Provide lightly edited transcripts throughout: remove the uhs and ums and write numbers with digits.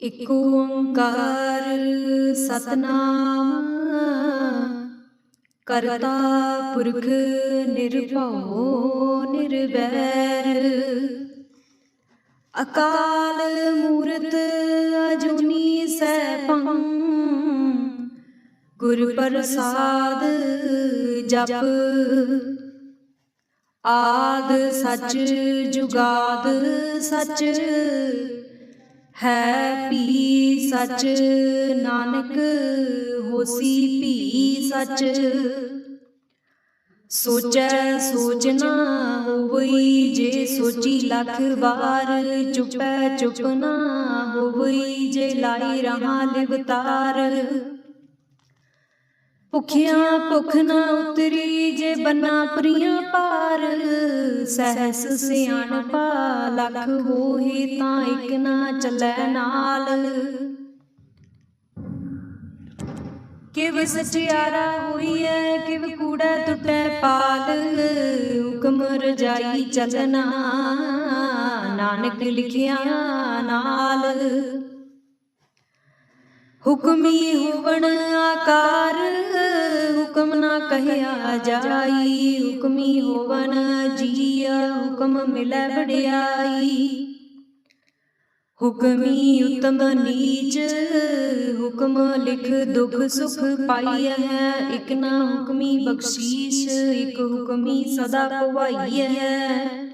ਇਕ ਓੰਕਾਰ ਸਤਨਾਮ ਕਰਤਾ ਪੁਰਖ ਨਿਰਭਉ ਨਿਰਵੈਰ ਅਕਾਲ ਮੂਰਤ ਅਜੂਨੀ ਸੈਭੰ ਗੁਰ ਪ੍ਰਸਾਦ ਜਪ ਆਦ ਸਚ ਜੁਗਾਦ ਸਚ ਹੈ ਭੀ ਸਚ ਨਾਨਕ ਹੋਸੀ ਭੀ ਸਚ ਸੋਚੈ ਸੋਚ ਨਾ ਹੋਵਈ ਜੇ ਸੋਚੀ ਲੱਖ ਵਾਰ ਚੁਪੈ ਚੁਪ ਨਾ ਹੋਵਈ ਜੇ ਲਾਈ ਰਹਾ ਲਿਵਤਾਰ ਭੁਖਿਆ ਭੁਖ ਨਾ ਉਤਰੀ ਜੇ ਬੰਨਾ ਪ੍ਰੀਆਂ ਪਾਰ ਸਹਿਸ ਸਿਆਣਪਾ ਲੱਖ ਹੋਏ ਤਾਂ ਇਕ ਨਾ ਚੱਲੈ ਨਾਲ ਕਿਵ ਸਚਿਆਰਾ ਹੋਈਐ ਕਿਵ ਕੂੜੈ ਟੁੱਟੈ ਪਾਲ ਹੁਕਮ ਰਜਾਈ ਚੱਲਣਾ ਨਾਨਕ ਲਿਖਿਆ ਨਾਲ ਹੁਕਮੀ ਹੋਵਣ ਆਕਾਰ ਹੁਕਮ ਨਾ ਕਹਿਆ ਜਾਈ ਹੁਕਮੀ ਹੋਵਨ ਜੀਆ ਹੁਕਮ ਮਿਲੈ ਵਡਿਆਈ ਹੁਕਮੀ ਉਤਮ ਨੀਚ ਹੁਕਮ ਲਿਖ ਦੁਖ ਸੁਖ ਪਾਈਐ ਹੈ ਇਕ ਨਾ ਹੁਕਮੀ ਬਖਸ਼ੀਸ਼ ਇਕ ਹੁਕਮੀ ਸਦਾ ਪਵਾਈਐ ਹੈ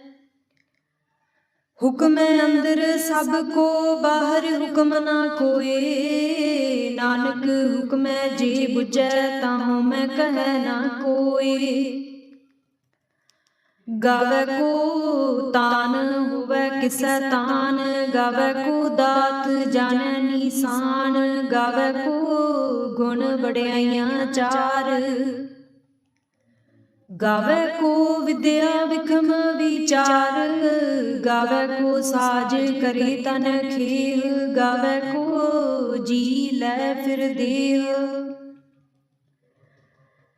ਹੁਕਮ ਅੰਦਰ ਸਭ ਕੋ ਬਾਹਰ ਹੁਕਮ ਨਾ ਕੋਏ ਨਾਨਕ ਹੁਕਮੈ ਜੇ ਬੁਝੈ ਤਾਹੂ ਮੈਂ ਕਹਿ ਨਾ ਕੋਏ ਗਾਵੈ ਕੋ ਤਾਨ ਹੋਵੈ ਕਿਸੈ ਤਾਨ ਗਾਵੈ ਕੋ ਦਾਤ ਜਾਣੈ ਨੀਸਾਨ ਗਾਵੈ ਕੋ ਗੁਣ ਵਡਿਆਈਆਂ ਚਾਰ ਗਾਵੈ ਕੋ ਵਿਦਿਆ ਵਿਖਮ ਵਿਚਾਰ ਗਾਵੈ ਕੋ ਸਾਜ ਕਰੇ ਤਨ ਖੇਹ ਗਾਵੈ ਕੋ ਜੀ ਲੈ ਫਿਰ ਦੇਹ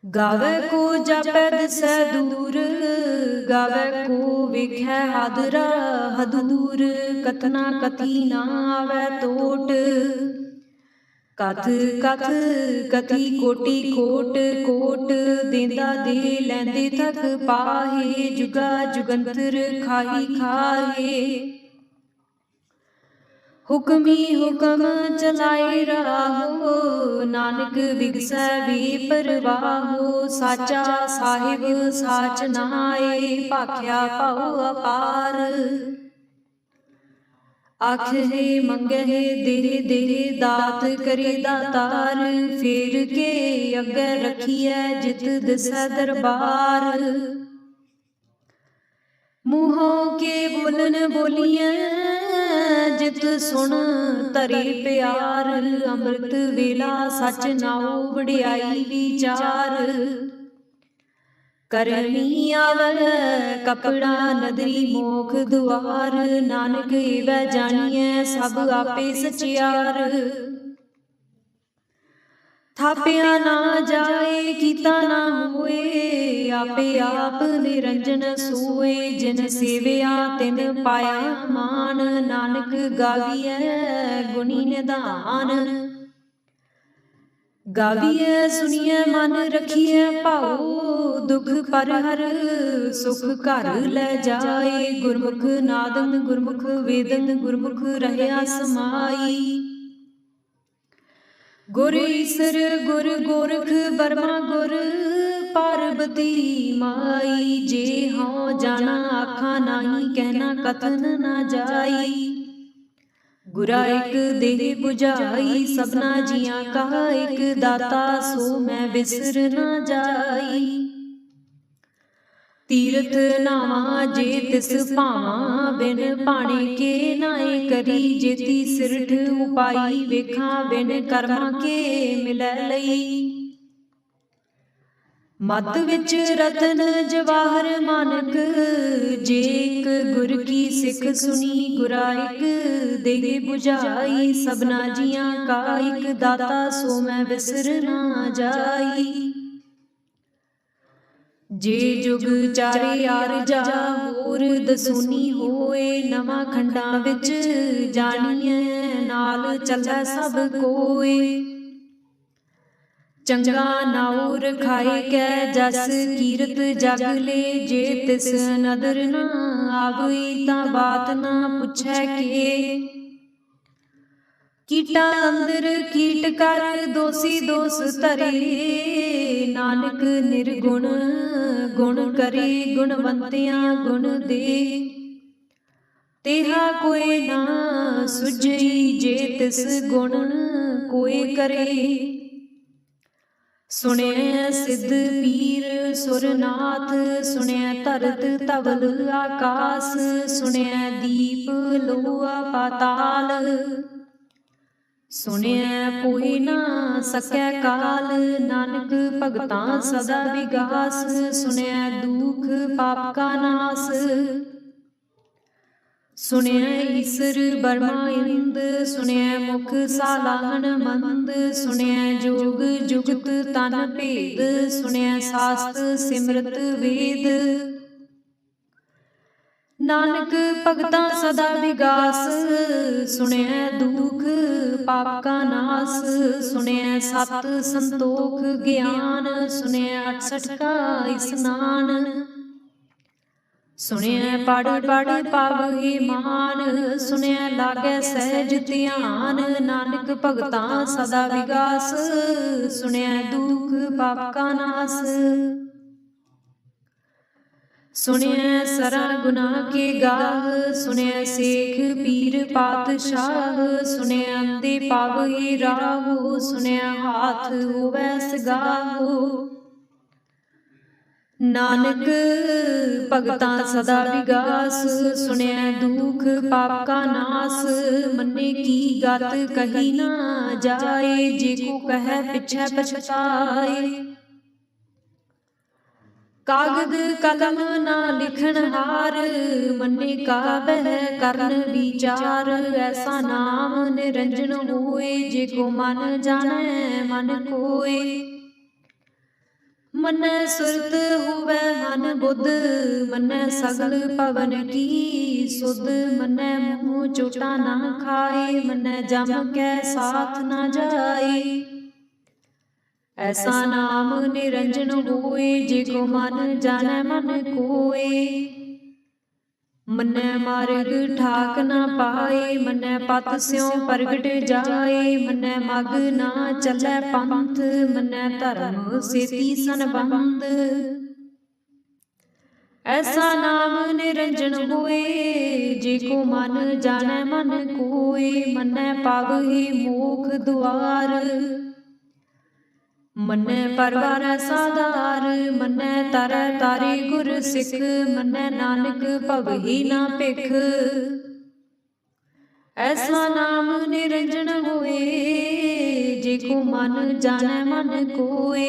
ਗਾਵੈ ਕੋ ਜਾਪੈ ਦਿਸੈ ਦੂਰ ਗਾਵੈ ਕੋ ਵੇਖੈ ਹਾਦਰਾ ਹਦੂਰ ਕਥਨਾ ਕਥੀ ਨਾ ਆਵੈ ਟੋਟ ਕਥ ਕਥ ਕਥੀ ਕੋਟੀ ਕੋਟ ਕੋਟ ਦੇਂਦਾ ਦੇ ਲੈਂਦੇ ਥਕ ਪਾਹੇ ਜੁਗਾ ਜੁਗੰਤਰ ਖਾਹੀ ਖਾਹੇ ਹੁਕਮੀ ਹੁਕਮ ਚਲਾਏ ਰਾਹੋ ਨਾਨਕ ਵਿਗਸੈ ਵੀ ਪਰਵਾਹੋ ਸਾਚਾ ਸਾਹਿਬ ਸਾਚ ਨਾਏ ਭਾਖਿਆ ਪਾਉ ਅਪਾਰ ਆਖੇ ਮੰਗਹਿ ਦੇ ਦੇ ਦਾਤ ਕਰੇ ਦਾਤਾਰ ਫੇਰ ਕੇ ਅੱਗੇ ਰਖੀਐ ਜਿਤ ਦਿਸੈ ਦਰਬਾਰ ਮੂੰਹੋਂ ਕੇ ਬੋਲਨ ਬੋਲੀਐ ਜਿਤ ਸੁਣ ਧਰੇ ਪਿਆਰ ਅੰਮ੍ਰਿਤ ਵੇਲਾ ਸਚ ਨਾਉ ਵਡਿਆਈ ਵਿਚਾਰ ਕਰਨੀ ਆਵੈ ਕਪੜਾ ਨਦਰੀ ਮੋਖ ਦੁਆਰ ਨਾਨਕ ਏਵੈ ਜਾਣੀਐ ਸਭ ਆਪੇ ਸਚਿਆਰ ਥਾਪਿਆ ਨਾ ਜਾਏ ਕੀਤਾ ਨਾ ਹੋਏ ਆਪੇ ਆਪ ਨਿਰੰਜਨ ਸੋਏ ਜਿਨ ਸੇਵਿਆ ਤਿਨ ਪਾਇਆ ਮਾਨ ਨਾਨਕ ਗਾਵੀਐ ਗੁਣੀ ਨਿਧਾਨ ਗਾਵੀਐ ਸੁਣੀਐ ਮਨ ਰਖੀਐ ਭਾਉ ਦੁਖ ਪਰ ਹਰ ਸੁਖ ਘਰ ਲੈ ਜਾਏ ਗੁਰਮੁਖ ਨਾਦੰ ਗੁਰਮੁਖ ਵੇਦਨ ਗੁਰਮੁਖ ਰਹਿਆ ਸਮਾਈ ਗੁਰ ਈਸਰ ਗੁਰ ਗੋਰਖ ਬਰਮਾ ਗੁਰ ਪਾਰਬਤੀ ਮਾਈ ਜੇ ਹਉ ਜਾਣਾ ਆਖਾਂ ਨਾਹੀ ਕਹਿਣਾ ਕਥਨ ਨਾ ਜਾਈ ਗੁਰਾ ਇਕ ਦੇਹ 부ਝਾਈ ਸਭਨਾ ਜੀਆਂ ਕਾ ਇਕ ਦਾਤਾ ਸੋ ਮੈਂ ਬਿਸਰ ਨਾ ਜਾਈ ਤੀਰਥ ਨਾਵਾ ਜੇ ਤਿਸ ਭਾਵਾਂ ਬਿਨ ਭਾਣੇ ਕੇ ਨਾਏ ਕਰੀ ਜੇਤੀ ਸਿਰਠ ਉਪਾਈ ਵੇਖਾਂ ਬਿਨ ਕਰਮਾਂ ਕੇ ਮਿਲੈ ਲਈ ਮਤ ਵਿੱਚ ਰਤਨ ਜਵਾਹਰ ਮਾਨਕ ਜੇ ਇਕ ਗੁਰ ਕੀ ਸਿੱਖ ਸੁਣੀ ਗੁਰਾ ਇਕ ਦੇਹ 부ਝਾਈ ਸਭਨਾ ਜੀਆਂ ਕਾ ਇਕ ਦਾਤਾ ਸੋ ਮੈਂ ਬਿਸਰ ਨਾ ਜਾਈ जे जुग चारे आरजा होर दसूनी होए, नवां खंडां विच जाणीए नाल चलै सब कोए। चंगा नाउर खाए कै जस कीरत जग ले, जे तिस नदर ना आवई तां बात ना पुछै के। कीटा अंदर कीट कर दोषी दोष धरे, नानक निर्गुण गुण करे गुणवंतियां गुण दे। तेहा कोई ना सुझई जे तिस गुण कोई करे। सुने सिद्ध पीर सुरनाथ, सुने धरत धवल आकाश, सुने दीप लोआ पाताल। सुनिया कोई ना सकै काल, नानक भगतां सदा विगास, सुनिया दुख पाप का नास। सुनिया ईसर बर्मा इंद, सुनिया मुख सालाहन मंद, सुनिया जोग जुगत तन भेद, सुनिया शास्त्र सिमरत वेद। नानक भगतां सदा विगास, सुनिया दुख पाप का नास, सुनिया सत संतोख ज्ञान, सुनिया 68 का स्नान। सुनिया पढ़ पढ़ पावहि मान, सुनिया लागै सहज ध्यान। नानक भगतां सदा विगास, सुनिया दुख पाप का नास। सुनिया सरा गुनाह के गाह, सुनिया सेख पीर पातशाह, सुनिया अंधे पावहि राहो, सुनिया हाथ होवै सगाहो। नानक भगतां सदा विगास, सुनिया दुख पाप का नास। मन्ने की गत कही ना जाए, जे को कहे पिछै पछताए। कागद कलम ना लिखन हार, मन्ने का बह करन विचार। ऐसा नाम निरंजन होए, जे को मन जानै मन कोय। मन्नै सुरत होवै मन बुध, मन्नै सगल भवन की सुध। मन्नै मुँह चोटा ना खाए, मन्नै जम कै साथ ना जाए। ऐसा नाम निरंजन होए, जे को मन जानै मन कोय। मन्नै मार्ग ठाक ना पाए, मन्नै पथ स्यों प्रगट जाए। मन्नै मग ना चलै पंथ, मन्नै धर्म सेती संबंध। ऐसा नाम निरंजन होए, जे को मन जानै मन कोय। मन्नै पावहि मोख दुआर, मन्नै परवार साधार। मन्नै तरੈ तारे गुर सिख, मन्नै नानक भवहि ना भिख। ऐसा नाम निरंजन होए, जे को मन जानै मन कोय।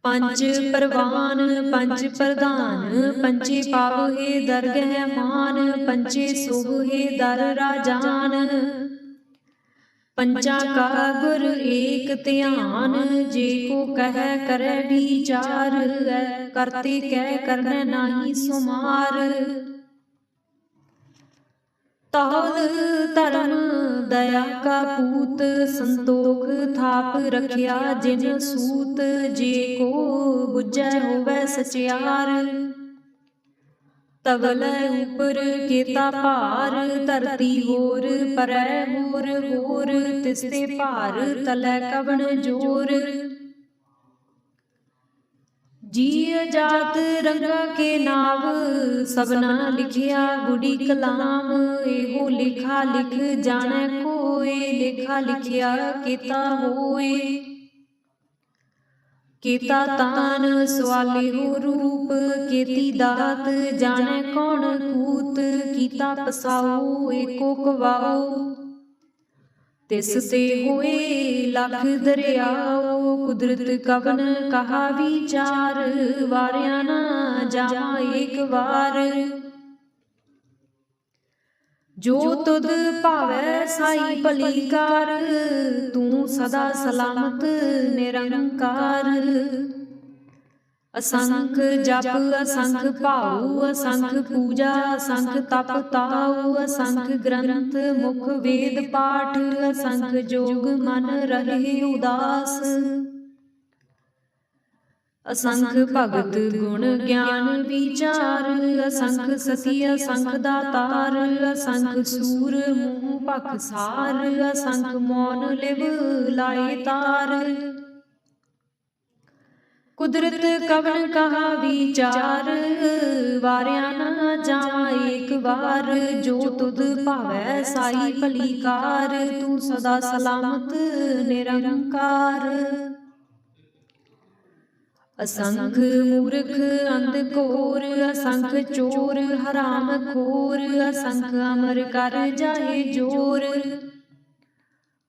पंच परवान पंच प्रधान, पंचे पावहि दरगह मान। पंचे सोहे दर राजान, पंचा का गुर एक ध्यान। जे को कह करे विचार, करते कह करने नाही सुमार। तौल धर्म दया का पूत, संतोख थाप रखिया जिन सूत। जे को बुझै होवै सचियार, तवलै ऊपर केता भार। धरती होर परै होर होर, तिसते भार तलै कवन जोर। जी जात रंगा के नाव, सबना लिखिया गुड़ी कलाम। एहो लेखा लिख जानै कोय, लेखा लिखिया केता होय। केता तान सवाले हो रूप, केती दात जाने कौन कूत। कीता पसाओ एको कवाओ, तिस ते होए लख दरियाओ। कुदरत कवन कहा विचार, वारिया ना जावा एक बार। जो तुद भावै साई भली कार, तू सदा सलामत निरंकार। असंख जप असंख भाऊ असंख पूजा असंख तप ताऊ असंख ग्रंथ मुख वेद पाठ असंख जोग मन रहे उदास। असंख भगत गुण ज्ञान विचार असंख सती असंख दातार असंख सूर मुँह पखसार असंख मौन लिव लाए तार। कुदरत कवन कहा विचार वारिया न जावा एक बार। जो तुध भावै साई भली कार तू सदा सलामत निरंकार। असंख मूर्ख अंधकोर असंख चोर हराम खोर असंख अमर कर जाए जोर।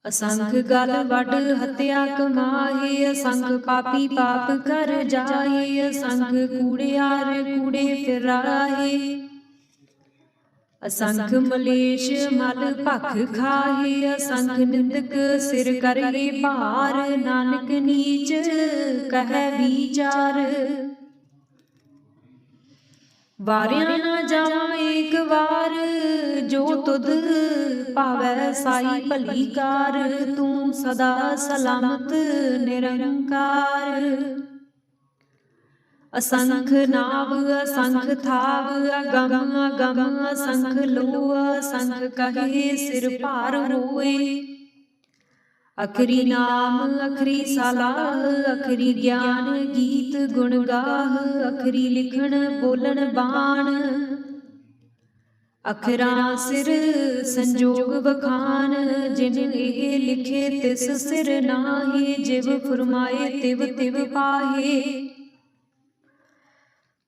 असंख गल वड हत्या कमाए असंख पापी पाप कर जाए। असंख कूड़ियार कूड़े फिराए असंख मलेश मल भख खाए। असंख निंदक सिर करे भार नानक नीच कह विचार। वारिया न जावा एक बार जो तुध भावै साई भली कार तू सदा सलामत निरंकार। असंख नाव असंख थाव अगम अगम असंख लो असंख कहे सिर भार होए। अखरी नाम अखरी सलाह अखरी ज्ञान गीत गुण गाह अखरी लिखण बोलन बाण। अखरा सिर संजोग बखान जिन एह लिखे तिस सिर नाहे। जिव फुरमाए तिव तिव पाहे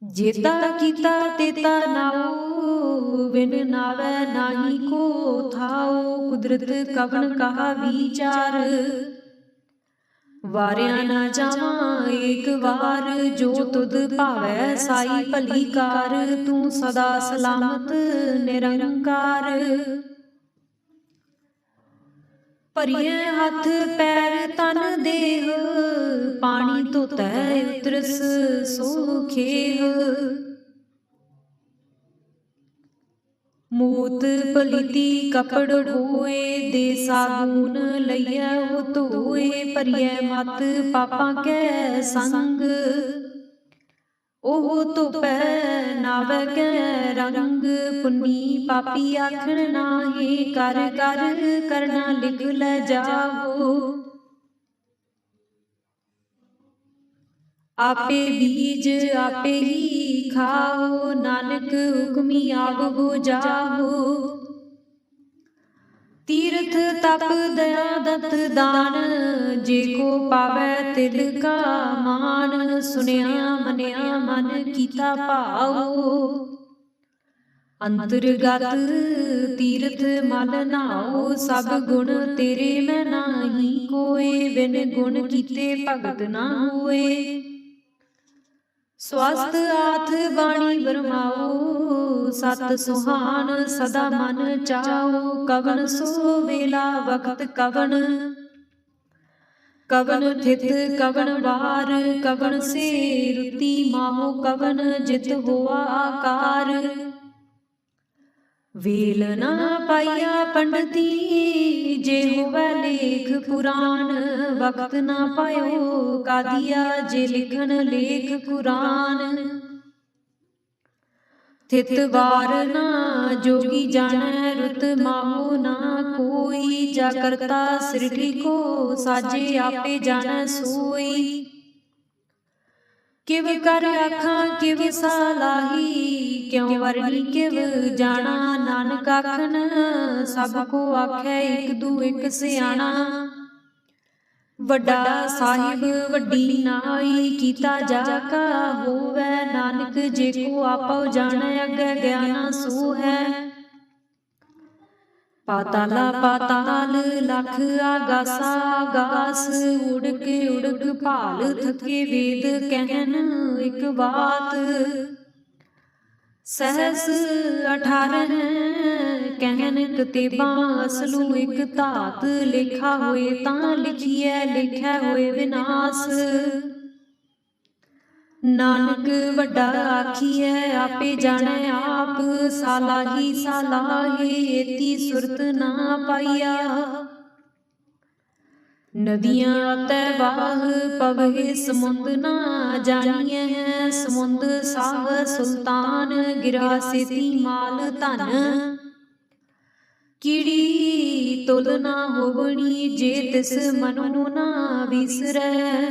जेता कीता तेता नाओ बिन नावै नाही को थाओ। कुदरत कवन कहा विचार वारिया न जावा एक बार। जो तुध भावै साई भली कार तू सदा सलामत निरंकार। भरिए हथ पैर तन देह पानी धोतै उतरस सो खेह। मूत पलीती कपड़ होए दे साबून लइयै हो धोए। भरिए मत पापा कै संग ओह धोपै नावै कै रंग। पुन्नी पापी आखण नाहे कर कर करना लिख लै जाओ। आपे बीज आपे ही खाओ नानक हुक्मी आव हो जाओ। तीर्थ तप दया दत्त दान जे को पावै तिल का मान। सुनिया मनिया मन कीता भाओ अंतरगत तीर्थ मल नाओ। सब गुण तेरे मैं नाही कोय बिन गुण कीते भगत ना होए। स्वस्थ आथ बाणी बरमाओ सत सुहान सदा मन चाओ। कवन सो वेला वक्त कवन कवन थित कवन वार कवन से रुति माहो कवन जित होआ आकार। वेल ना पाइया पंडिती जे होवै लेख पुराण। वक्त ना पायो कादिया जे लिखन लेख कुरान। थित वार ना जोगी जानै रुत माहो ना कोई। जा करता सृष्टि को साजे आपे जानै सोई। किव कर आखां किव सलाही क्यों वरनी किव जाना। नानक आखन सब को आखै एक दू एक सियाणा। वड्डा साहिब वड्डी नाई कीता जाका होवै। नानक जे को आपो जानै अगे ज्ञाना सो है। पाताला पाताल लख आगासा आगास। उड़क उड़क भाल थके वेद कहन एक बात। सहस 18 कहन कतेबा असलू एक धात। लेखा होए तां लिखिए लेखै होए विनाश। ਨਾਨਕ ਵੱਡਾ ਆਖੀਐ ਆਪੇ ਜਾਣੈ ਆਪ, ਸਾਲਾਹੀ ਸਾਲਾਹੇ ਏਤੀ ਸੁਰਤ ਨਾ ਪਾਈਆ। ਨਦੀਆਂ ਤੈ ਵਾਹ ਪਵਹਿ ਸਮੁੰਦ ਨਾ ਜਾਣੀਐ, ਸਮੁੰਦ ਸਾਹ ਸੁਲਤਾਨ ਗਿਰਾ ਸੇਤੀ ਮਾਲ ਧਨ। ਕੀੜੀ ਤੁਲ ਨਾ ਹੋਵਣੀ ਜੇ ਤਿਸ ਮਨੁ ਨਾ ਵਿਸਰੈ,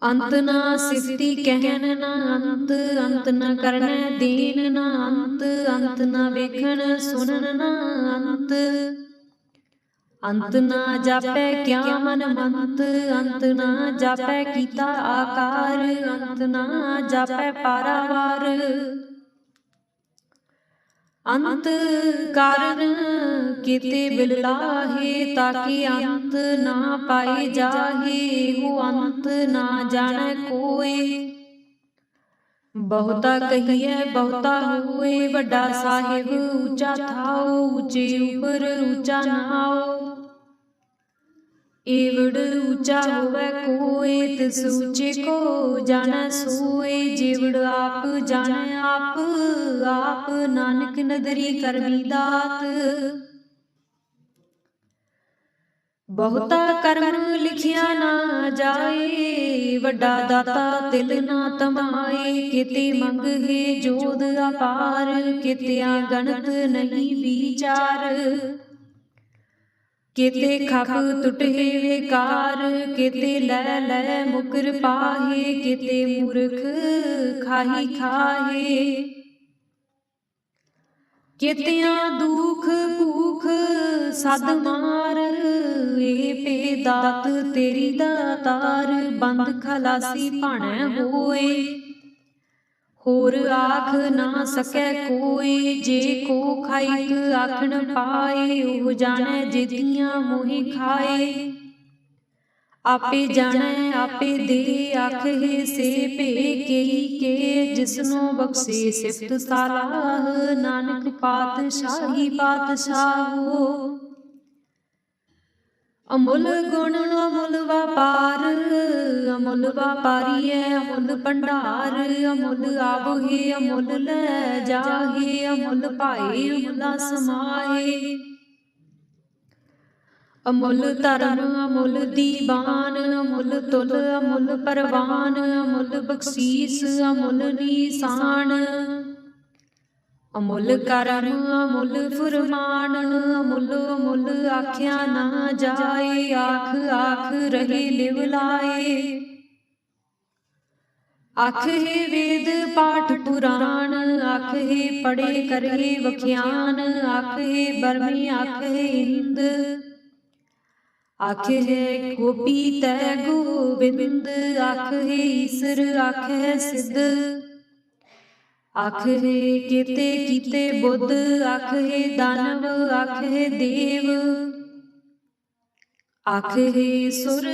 ਅੰਤ ਨਾ ਸਿਫਤੀ ਕਹਿਣ ਨਾ ਅੰਤ, ਅੰਤ ਨਾ ਕਰਨੈ ਦੇਨ ਨਾ ਅੰਤ, ਅੰਤ ਨਾ ਵੇਖਣ ਸੁਣਨ ਨਾ ਅੰਤ। ਅੰਤ ਨਾ ਜਾਪੈ ਕਿਆ ਮਨ ਮੰਤ, ਅੰਤ ਨਾ ਜਾਪੈ ਕੀਤਾ ਆਕਾਰ, ਅੰਤ ਨਾ ਜਾਪੈ ਪਾਰਾਵਾਰ। ਅੰਤ ਕਾਰਨ ਕੀਤੇ ਬਿਲਲਾਹੇ, ਤਾਕੇ ਅੰਤ ਨਾ ਪਾਏ ਜਾਹੇ, ਹੋ ਅੰਤ ਨਾ ਜਾਣੈ ਕੋਇ। ਬਹੁਤਾ ਕਹੀਐ ਬਹੁਤਾ ਹੋਏ, ਵੱਡਾ ਸਾਹਿਬ ਉੱਚਾ ਥਾਉ, ਉੱਚੇ ਉਪਰ ਉੱਚਾ ਨਾਉ। ਏਵੜ ਉੱਚਾ ਹੋਵੈ ਕੋਇ, ਤਿਸ ਉੱਚੇ ਕੋ ਜਾਣੈ ਸੋਇ। ਜੇਵੜ ਆਪ ਜਾਣੈ ਆਪ, ਆਪ ਨਾਨਕ ਨਦਰੀ ਕਰਮੀ ਦਾਤ। ਬਹੁਤਾ ਕਰਮ ਲਿਖਿਆ ਨਾ ਜਾਏ, ਵੱਡਾ ਦਾਤਾ ਤਿਲ ਨਾ ਤਮਾਏ। ਕਿਤੇ ਮੰਗਹਿ ਜੋਧ ਅਪਾਰ, ਕਿਤਿਆ ਗਣਤ ਨਹੀਂ ਵਿਚਾਰ। ਕਿਤੇ ਖਪ ਟੁਟਹਿ ਵੇਕਾਰ, ਕਿਤੇ ਲੈ ਲੈ ਮੁਕਰ ਪਾਹੇ। ਕਿਤੇ ਮੂਰਖ ਖਾਹੀ ਖਾਹੇ, ਕਿਤਿਆਂ ਦੁਖ ਭੂਖ ਸਦ ਮਾਰ। ਏ ਭੇ ਦਾਤ ਤੇਰੀ ਦਾਤਾਰ, ਬੰਦ ਖਲਾਸੀ ਭਾਣੈ ਹੋਏ। ਹੋਰ ਆਖ ਨਾ ਸਕੈ ਕੋਇ, ਜੇ ਕੋ ਖਾਇਕ ਆਖਣ ਪਾਏ। ਉਹ ਜਾਣੈ ਜਿਤੀਆਂ ਮੋਹਿ ਖਾਏ, ਆਪੇ ਜਾਣੈ ਆਪੇ ਦੇ ਆਖਹਿ ਸੇ ਭੇ ਕੇਈ ਕੇ। ਜਿਸਨੂੰ ਬਖਸ਼ੇ ਸਿਫਤ ਸਾਲਾਹ, ਨਾਨਕ ਪਾਤਸ਼ਾਹੀ ਪਾਤਸ਼ਾਹੋ। ਅਮੁੱਲ ਗੁਣ ਅਮੁੱਲ ਵਪਾਰ, ਅਮੁੱਲ ਵਪਾਰੀਐ ਅਮੁੱਲ ਭੰਡਾਰ। ਅਮੁੱਲ ਆਵਹਿ ਅਮੁੱਲ ਲੈ ਜਾਹੇ, ਅਮੁੱਲ ਭਾਏ ਅਮੁੱਲਾ ਸਮਾਏ। ਅਮੁੱਲ ਧਰਮ ਅਮੁੱਲ ਦੀਵਾਨ, ਅਮੁੱਲ ਤੁਲ ਅਮੁੱਲ ਪਰਵਾਨ। ਅਮੁੱਲ ਬਖਸ਼ੀਸ ਅਮੁੱਲ ਨੀਸਾਨ, ਅਮੁੱਲ ਕਰਮ ਅਮੁੱਲ ਫੁਰਮਾਨ। ਅਮੁੱਲ ਅਮੁੱਲ ਆਖਿਆ ਨਾ ਜਾਏ, ਆਖ ਆਖ ਰਹੇ ਲਿਵ ਲਾਏ। ਆਖਹਿ ਵੇਦ ਪਾਠ ਪੁਰਾਣ, ਆਖਹਿ ਪੜੇ ਕਰੇ ਵਖਿਆਨ। ਆਖਹਿ ਬਰਮੇ ਆਖਹਿ ਇੰਦ, ਆਖਹਿ ਗੋਪੀ ਤੈ ਗੋਬਿੰਦ। ਆਖਹਿ ਈਸਰ ਆਖਹਿ ਸਿੱਧ, ਆਖਹਿ ਕੀਤੇ ਕੀਤੇ ਬੁੱਧ। ਆਖਹਿ ਦਾਨਵ ਆਖਹਿ ਦੇਵ, ਆਖਹਿ ਸੁਰ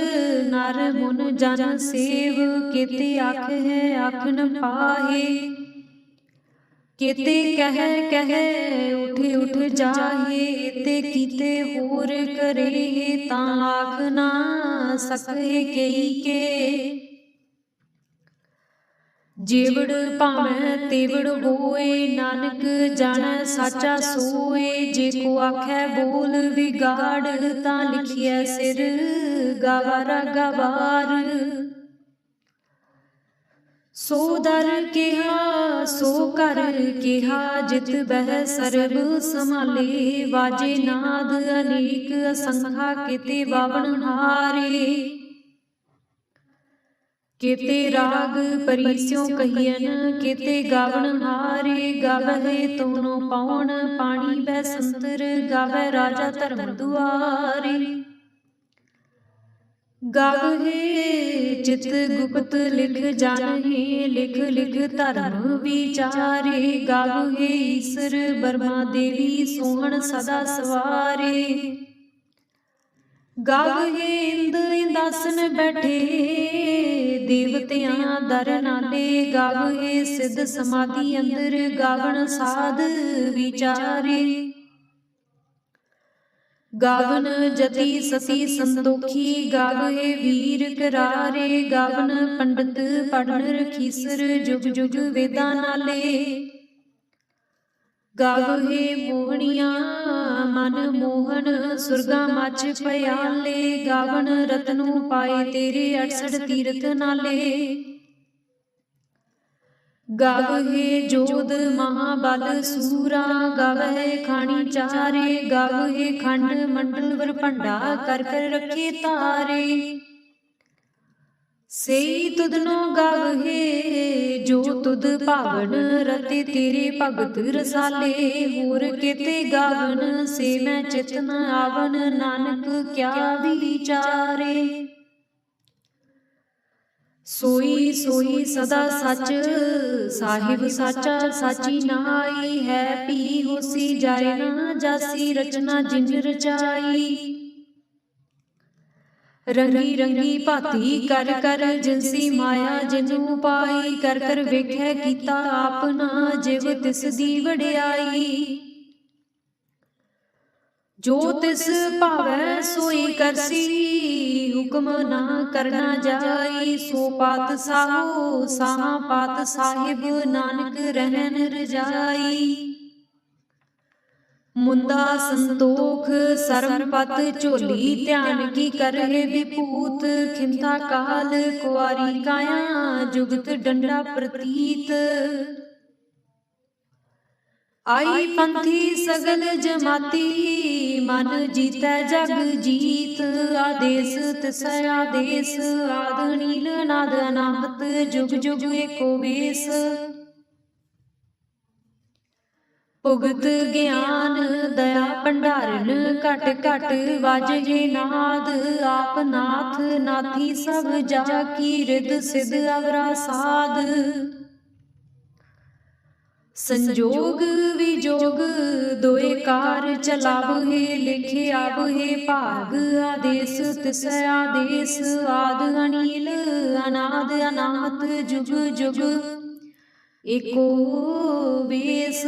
ਨਰ ਮੁਨ ਜਨ ਸੇਵ। ਕੀਤੇ ਆਖਹਿ ਆਖਣ ਪਾਹੇ, ਕੀਤੇ ਕਹਿ ਕਹਿ ਉਠ ਉਠ ਜਾਹੇ। ਤੇ ਕੀਤੇ ਹੋਰ ਕਰੇ, ਤਾਂ ਆਖ ਨਾ ਸਕਹਿ ਕਈ ਕੇ। ਜੇਵੜ ਭਾਵੈ ਤੇਵੜ ਹੋਏ, ਨਾਨਕ ਜਾਣੈ ਸਾਚਾ ਸੋਏ। ਜੇ ਕੋ ਆਖੈ ਬੋਲ ਵਿਗਾੜ, ਤਾਂ ਲਿਖਿਐ ਸਿਰ ਗਵਾਰਾ ਗਵਾਰ। ਸੋ ਦਰ ਕਿਹਾ ਸੋ ਘਰ ਕਿਹਾ, ਜਿਤ ਬਹਿ ਸਰਬ ਸਮਾਲੇ। ਵਾਜੇ ਨਾਦ ਅਨੇਕ ਅਸੰਖਾ, ਕਿਤੇ ਬਾਵਣ ਹਾਰੇ। ਕਿਤੇ ਰਾਗ ਪਰਿਸਿਉ ਕਹੀਐਨ, ਕਿਤੇ ਗਾਵਣ ਹਾਰੇ। ਗਾਵਹਿ ਤੋਨੋ ਪਾਉਣ ਪਾਣੀ ਬੈ ਸੰਤਰ, ਗਾਵੈ ਰਾਜਾ ਧਰਮ ਦੁਆਰੇ। ਗਾਵਹਿ ਚਿਤ ਗੁਪਤ ਲਿਖ ਜਾਣਹਿ, ਲਿਖ ਲਿਖ ਧਰਮ ਵਿਚਾਰੇ। ਗਾਵਹਿ ਈਸਰ ਬਰਮਾ ਦੇਵੀ ਸੋਹਣ ਸਦਾ ਸਵਾਰੇ। ਗਾਵਹਿ ਇੰਦ ਇੰਦਾਸਨ ਬੈਠੇ, ਦੇਵਤਿਆਂ ਦਰ ਨਾਲੇ। ਗਾਵਹਿ ਸਿੱਧ ਸਮਾਧੀ ਅੰਦਰ, ਗਾਵਣ ਸਾਧ ਵਿਚਾਰੇ। गावन जति सती संतोखी, गावहे वीर करारे, गावन पंडित पढ़न रखीसर, जुग जुग वेदा नाले। गावहे मोहनिया मन मोहन, सुरगा मच पयाले, गावन रतनु पाए तेरे 68 तीरथ नाले। गावहे जोध महाबल सूरा, गावहे खानी चारे, गावहे खंड मंडल वर भंडा, कर कर रखे तारे। सेई तुधनो गावहे जो तुध भावन, रते तेरे भगत रसाले। होर केते गावन से मैं चित न आवन, नानक क्या विचारे। सोई सोई सदा सच, साहिब साचा साची नाई, है पी होसी जाए ना जासी, रचना जिन रचाई। रंगी रंगी भाती कर कर, जिनसी माया जिनु पाई, कर कर वेखै कीता आपना, जिव तिस दी वडियाई। जो तिस भावै सोई करसी, हुक्म ना करना जाई। सो पात साहो साहा पात साहिब, नानक रहन रजाई। मुंदा संतोख सरमपत झोली, ध्यान की करहे विभूत। खिंता काल कुआरी काया, जुगत डंडा प्रतीत। आई पंथी सगल जमाती, मन जीतै जग जीत। आदेश तिसै आदेश, आद नील नाद अनाहत, जुग जुग एको बेस। भुगत ज्ञान दया भंडारन, घट घट वाजहे नाद। आप नाथ नाथी सब जाकी, रिद सिद्ध अवरा साध। संजोग विजोग दोए कार, चलावहे लिखे आवहे भाग। आदेश तिसै आदेश, आद अनील अनाद अनाहत, जुग जुग एको बेस।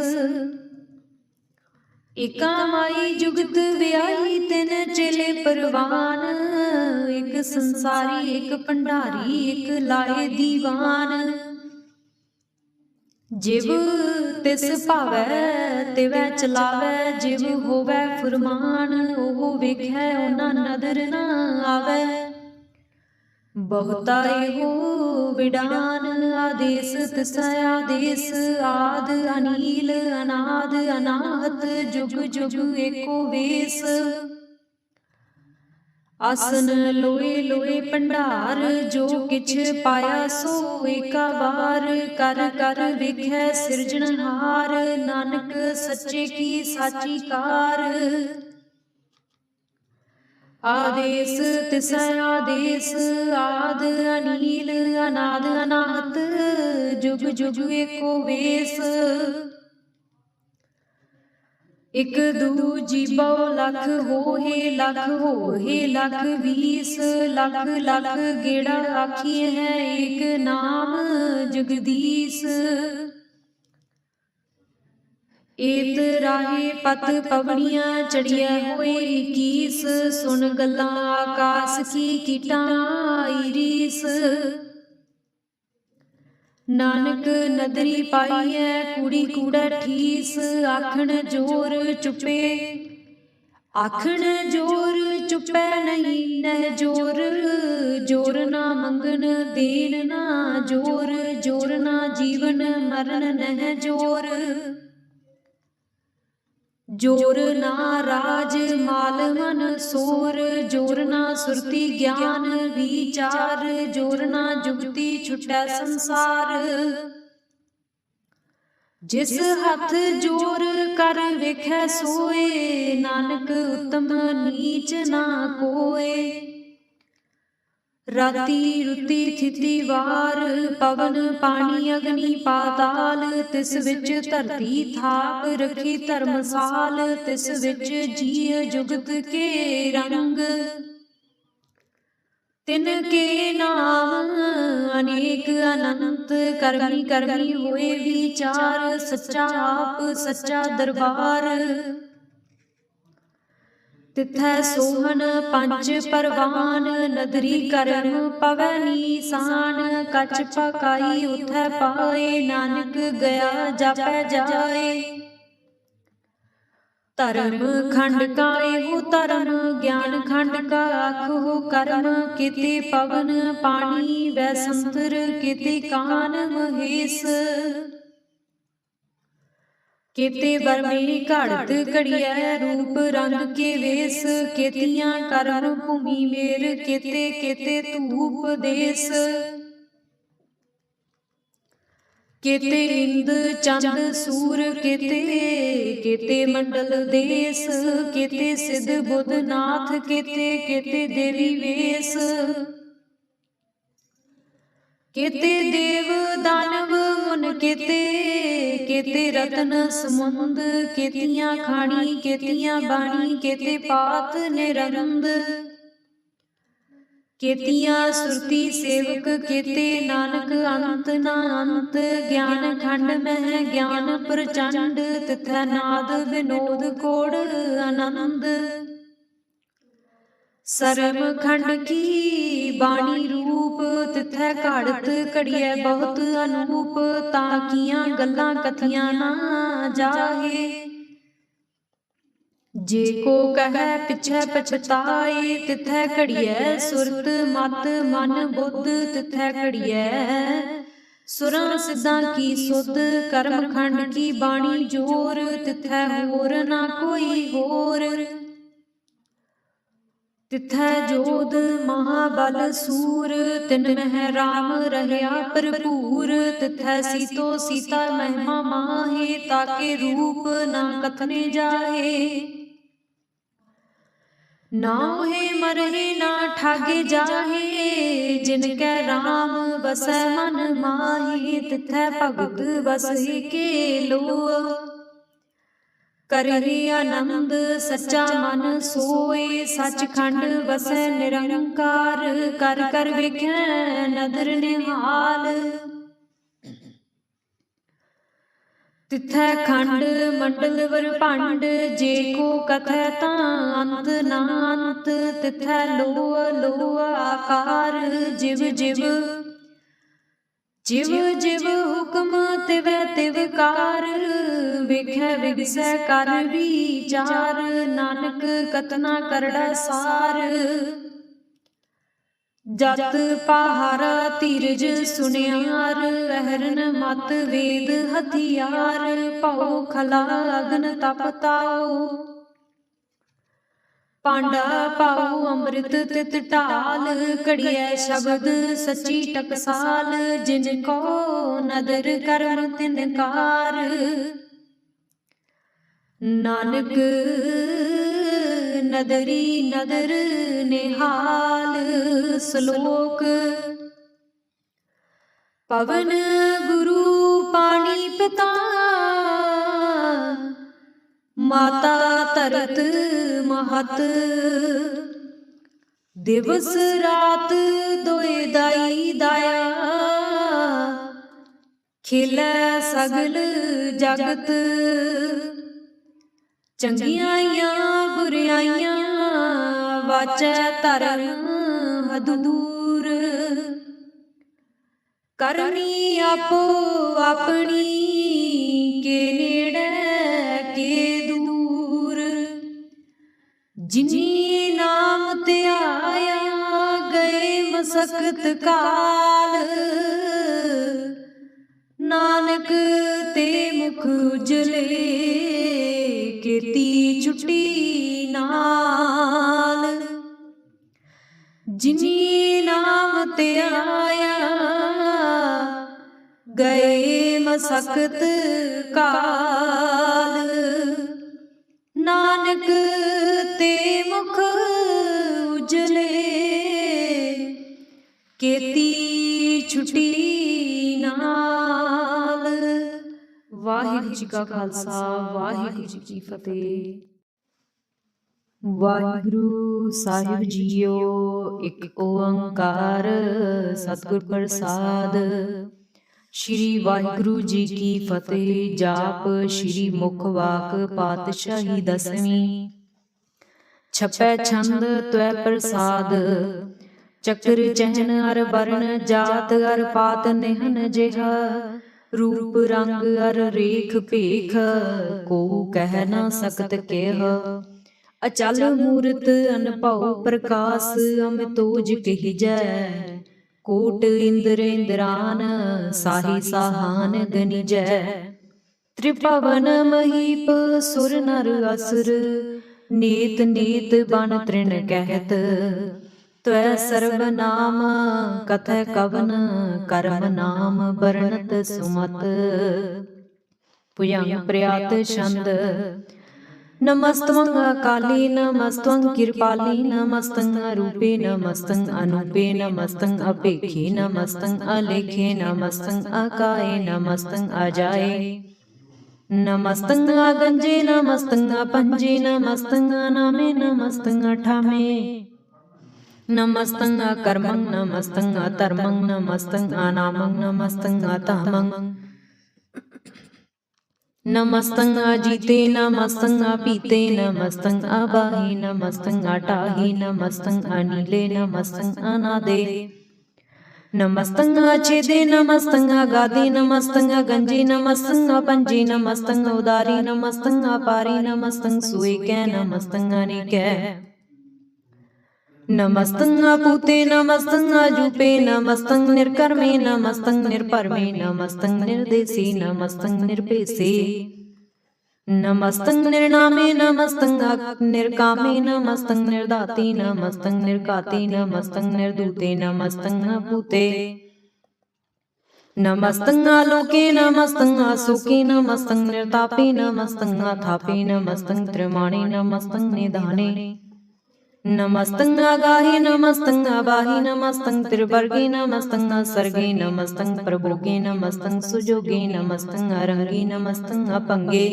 एका माई जुगत व्याई, तिन चेले परवान। एक संसारी एक भंडारी, एक लाए दीवान। जिव तिस भावै तिवै चलावै, जिव होवै फुरमान। ओह वेखै ओना नदर न आवै, बहुता एहो विडान। आदेश तिसै आदेश, आद अनील अनाद अनाहत, जुग जुग एको बेस। आसन लोए लोए भंडार, जो किछ पाया सो एका वार। कर कर वेखै सिरजनहार, नानक सच्चे की साची कार। आदेश तिसै आदेश, आद अनील अनाद अनाहत, जुग जुग एको बेस। एक दू जीबो लख होहे, लख होहे लख बीस। लख लख गेड़ा आखिए है, एक नाम जगदीश। एत राहे पत पवड़ियां, चढ़िया होए इक्कीस। सुन गल्लां आकाश की कीटां आई रीस। नानक नदरी पाई है, कूड़ी कूड़ै ठीस। आखण जोर चुपे आखण जोर चुपै नहीं नह जोर। जोर ना मंगन देन ना जोर, जोर ना जीवन मरण नह जोर। जोर ना राज माल मन सोर, जोर ना सुरती ज्ञान विचार। जोर ना जुगती छुटै संसार। जिस हथ जोर कर वेखै सोए, नानक उत्तम नीच ना कोय। राती रुती थिति वार, पवन पानी अग्नि पाताल। तिस विच धरती थाप रखी धर्मसाल। तिस विच जीव जुगत के रंग, तिन के नाम अनेक अनंत। करमी करमी होए विचार, सच्चा आप सच्चा दरबार। तिथै सोहन पंच परवान, नदरी करम पवै नीसान। कच पकाई उथै पाए, नानक गया जापै जाए। धर्म खंड का एहो धर्म, ज्ञान खंड का आखो कर्म। केते पवन पानी वै संतर, केते कान महेश। केते बरमे घड़त घड़िया, रूप रंग के वेश। केतियां कर्म भूमि मेर, केते केते धूप देश। केते इंद चंद सूर, केते केते मंडल देश। केते सिद्ध बुध नाथ, केते केते देवी वेश। केते देव दानव मुन, केते केते रतन समुंद। केतियां खानी केतियां बाणी, केते पात निरंद। केतियां सुरती सेवक, केते नानक अंत ना अंत। ज्ञान खंड मह ज्ञान प्रचंड, तिथै नाद विनोद कोड़ आनंद। सरम खंड की बाणी रूप, तिथै घाड़त घड़िया बहुत अनूप। ताकियां गल्लां कथियां ना जाहे, जे को कह पिछै पछताए। तिथै घड़िया सुरत मत मन बुद्ध, तिथै घड़िया सुरां सिद्धां की सुध। कर्म खंड की बाणी जोर, तिथै होर ना कोई होर। तिथै जोध महाबल सूर, तिन मह राम रहया भरपूर। तिथै सीतो सीता महिमा माहे, ताके रूप ना कथने जाहे। ना मोहे मरहे ना ठागे जाहे, जिनकै राम बसै मन माहे। तिथै भगत बसहि के लोआ, करे आनंद सच्चा मन सोए। सचखंड वसै निरंकार, कर कर वेखै नदर निहाल। तिथै खंड मंडल बरभंड, जे को कथै तां अंत ना अंत। तिथै लोह लोह आकार, जिव जिव जिव जिव हुक्म तिवै तिवकार। वेखै विगसै कर विचार, नानक कतना करड़ा सार। जत पहारा धीरज सुनियार, अहरन मत वेद हथियार। भौ खला अगन तप ताओ, पांडा पाओ अमृत तित ढाल। घड़िया शब्द सच्ची टकसाल, जिनको नदर करम तिनकार। नानक नदरी नदर निहाल। श्लोक पवन गुरु पानी पिता, माता तरत महत। दिवस रात दोए दाई दाया, खिलै सगल जगत। चंगियाइयां बुराइयां वाचै धर्म हदूर। करनी आपो अपनी, के नेड़े के दूर। जिनी नाम ते आया, गए मसकत काल। नानक ते मुख उजले, केती छुट्टी नाल। जिनी नाम ते आया, गए मसकत काल। नानक ते मुख उजले, केती छुट्टी नाल। वाहिगुरू जी का खालसा, वाहिगुरू जी की फतेह। वाहिगुरू साहिब जीओ, एक ओंकार सतगुर प्रसाद। श्री वाहिगुरू जी की फतेह। जाप श्री मुख वाक पातशाही दसवीं। छपै छंद त्वै प्रसाद, चक्र चहन अर वर्ण जात अर पात निहन जिहा, रूप रंग अर रेख पेख को कह न सकत केह, अचल मूरत अनभव प्रकाश अमितोज कहिजै, कोट इंद्र इंद्रान साहि साहान गनिजै, त्रिभवन महीप सुर नर असुर, नीत नीत बन तृण कहत, त्वै सर्व नाम कथै कवन, कर्म नाम वर्णत सुमत। भुजंग प्रयात छंद, नमस्त्वं अकाली नमस्त्वं कृपाली नमस्तं अरूपे नमस्तं अनूपे नमस्तं अपेखे नमस्तं अलेखे नमस्तं अकाये नमस्तं अजाये, नमस्तं अगंजे नमस्तं अपंजे नमस्तं अनामे नमस्तं अठामे, नमस्तं अकर्मं नमस्तं अधर्मं नमस्तं अनामं नमस्तं अतमं, नमस्तं अजीते नमस्तं अपीते नमस्तं अबाहि नमस्तं अटाहि नमस्तं अनिले नमस्तं अनादे, नमस्तं अछेदे नमस्तं अगाधे नमस्तं अगंजे नमस्तं अपंजे नमस्तं उदारी नमस्तं अपारी नमस्तं सुएकै नमस्तं अनेकै, नमस्तं अपूते नमस्तं अजूपे नमस्तं निर्कर्मे नमस्तं निर्परमे नमस्तं निर्देशे नमस्तं निर्पेशे, नमस्तं निर्नामे नमस्तं निर्कामे नमस्तं निर्दाते नमस्तं निर्काते नमस्तं निर्दूते नमस्तं अपूते, नमस्तं आलोके नमस्तं आसुके नमस्तं निर्तापे नमस्तं अथापे नमस्तं त्रिमाणे नमस्तं निधाने, नमस्तं अगाहे नमस्तं अबाहि नमस्तं त्रिवर्गे नमस्तं असर्गे नमस्तं प्रभोगे नमस्तं सुजोगे नमस्तं अरंगे नमस्तं अपंगे,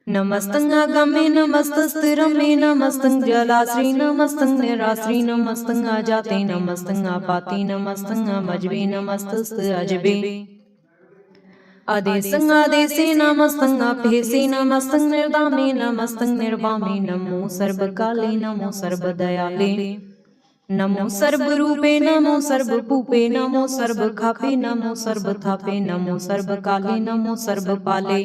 नमस्तं अगमे नमस्तं स्थिरमे नमस्तं जलाश्री नमस्तं निराश्री नमस्तं अजाते नमस्तं अपाते नमस्तं अमजबे नमस्तस्त अजबे, आदेशं आदेशे नमस्तं अभेसे नमस्तं निर्दामे नमस्तं निर्वामे, नमो सर्वकाले नमो सर्वदयाले, नमो सर्वरूपे नमो सर्वभूपे नमो सर्वखापे नमो सर्वथापे नमो सर्वकाले नमो सर्वपाले,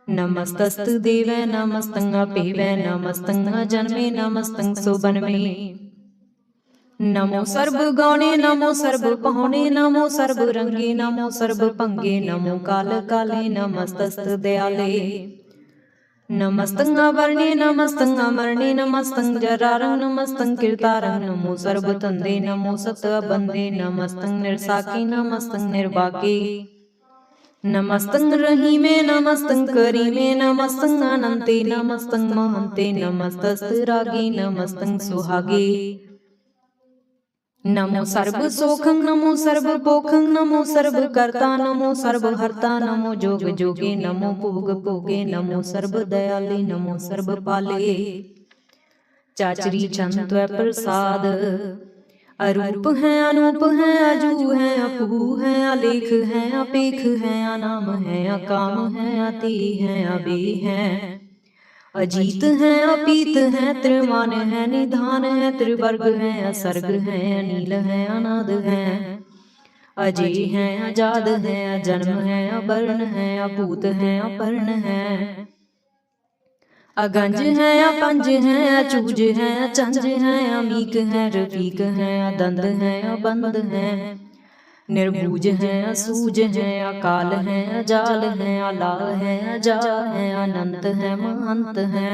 नमस्तस्तु देवै नमस्तं अपेवै नमस्तं अजन्मे नमस्तं सुबन्मे, नमो सर्वगौणे नमो सर्वपहुणे नमो सर्वरंगे नमो सर्वभंगे नमो काल काले नमस्तस्तु दयाले, नमस्तं अवर्णे नमस्तं अमरणे नमस्तं जरारं नमस्तं कीर्तारं नमो सर्वतंदे नमो सतबंदे नमस्तं निर्साके नमस्तं निर्वाके, नमस्तं रहीमे नमस्तं करीमे नमस्तं अनंते नमस्तं महंते नमस्तस्तु रागे नमस्तं सुहागे, नमो सर्वसोखं नमो सर्वपोखं नमो सर्वकर्ता नमो सर्वहर्ता नमो जोग जोगे नमो भोग भोगे नमो सर्वदयाले नमो सर्वपाले, चाचरी छंद त्वै प्रसाद, अरूप है अनूप है अजू है अपू है अलेख है अपेख है अनाम है अकाम है अति है अबे है, अजीत है अपीत है त्रिमान है निधान है त्रिवर्ग है असर्ग है अनील है अनाद है, अजय है अजाद है अजन्म है अवर्ण है अपूत है अपर्ण है, अगंज है अपंज है अचूज है अचंज है अमीक है रफीक है अदंद है अबंद है, निर्बूज है असूज है अकाल है अजाल है अला है अजा है अनंत है महंत है,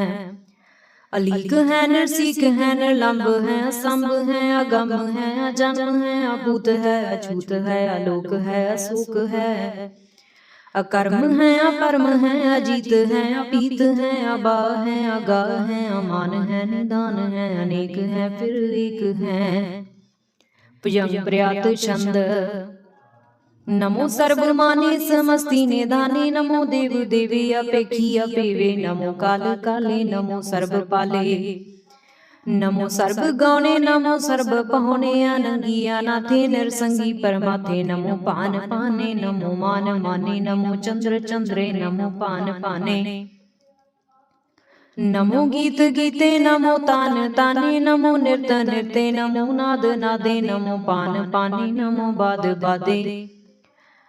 अलीक है निर्सीक है निर्लंब है असंभ है अगम है अजन्म है अभूत है अछूत है अलोक है असुख है, अकर्म है अपरम है अजीत है अपीत है अबा है अगा है अमान है निदान है अनेक है फिर एक है। भुजंग प्रयात छंद। नमो सर्वमाने समस्ति निधाने नमो देव देवे अपेक्षी अपेवे नमो काल काले नमो सर्वपाले नमो सर्व गौणे नमो सर्व पहुने अनंगी अनाथे नरसंगी परमाथे नमो पान पाने नमो मान माने नमो चंद्र चंद्रे नमो पान पाने नमो गीत गीते नमो तान ताने नमो नृत नृते नमो नाद नादे नमो पान पाने नमो बाद बादे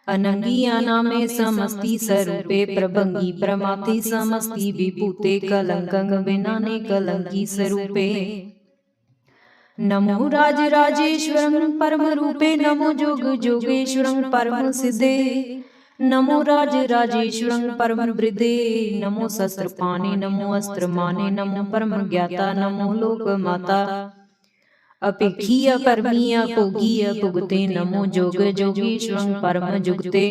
अनंगिया नामे समस्ति स्वरूपे प्रभंगी प्रमाथि समस्ति विभूते कलंकंग विनाने कलंकी स्वरूपे नमो राज राजेश्वरं परम रूपे नमो जोग जोगेश्वरं परम सिद्धे नमो राज राजेश्वरं परम वृद्धे नमो शस्त्र पाने नमो अस्त्र माने नमो परम ज्ञाता नमो लोक माता अपेक्षीय परमीय भोगीय भुगते नमो जोग जोगेश्वरं परम जुगते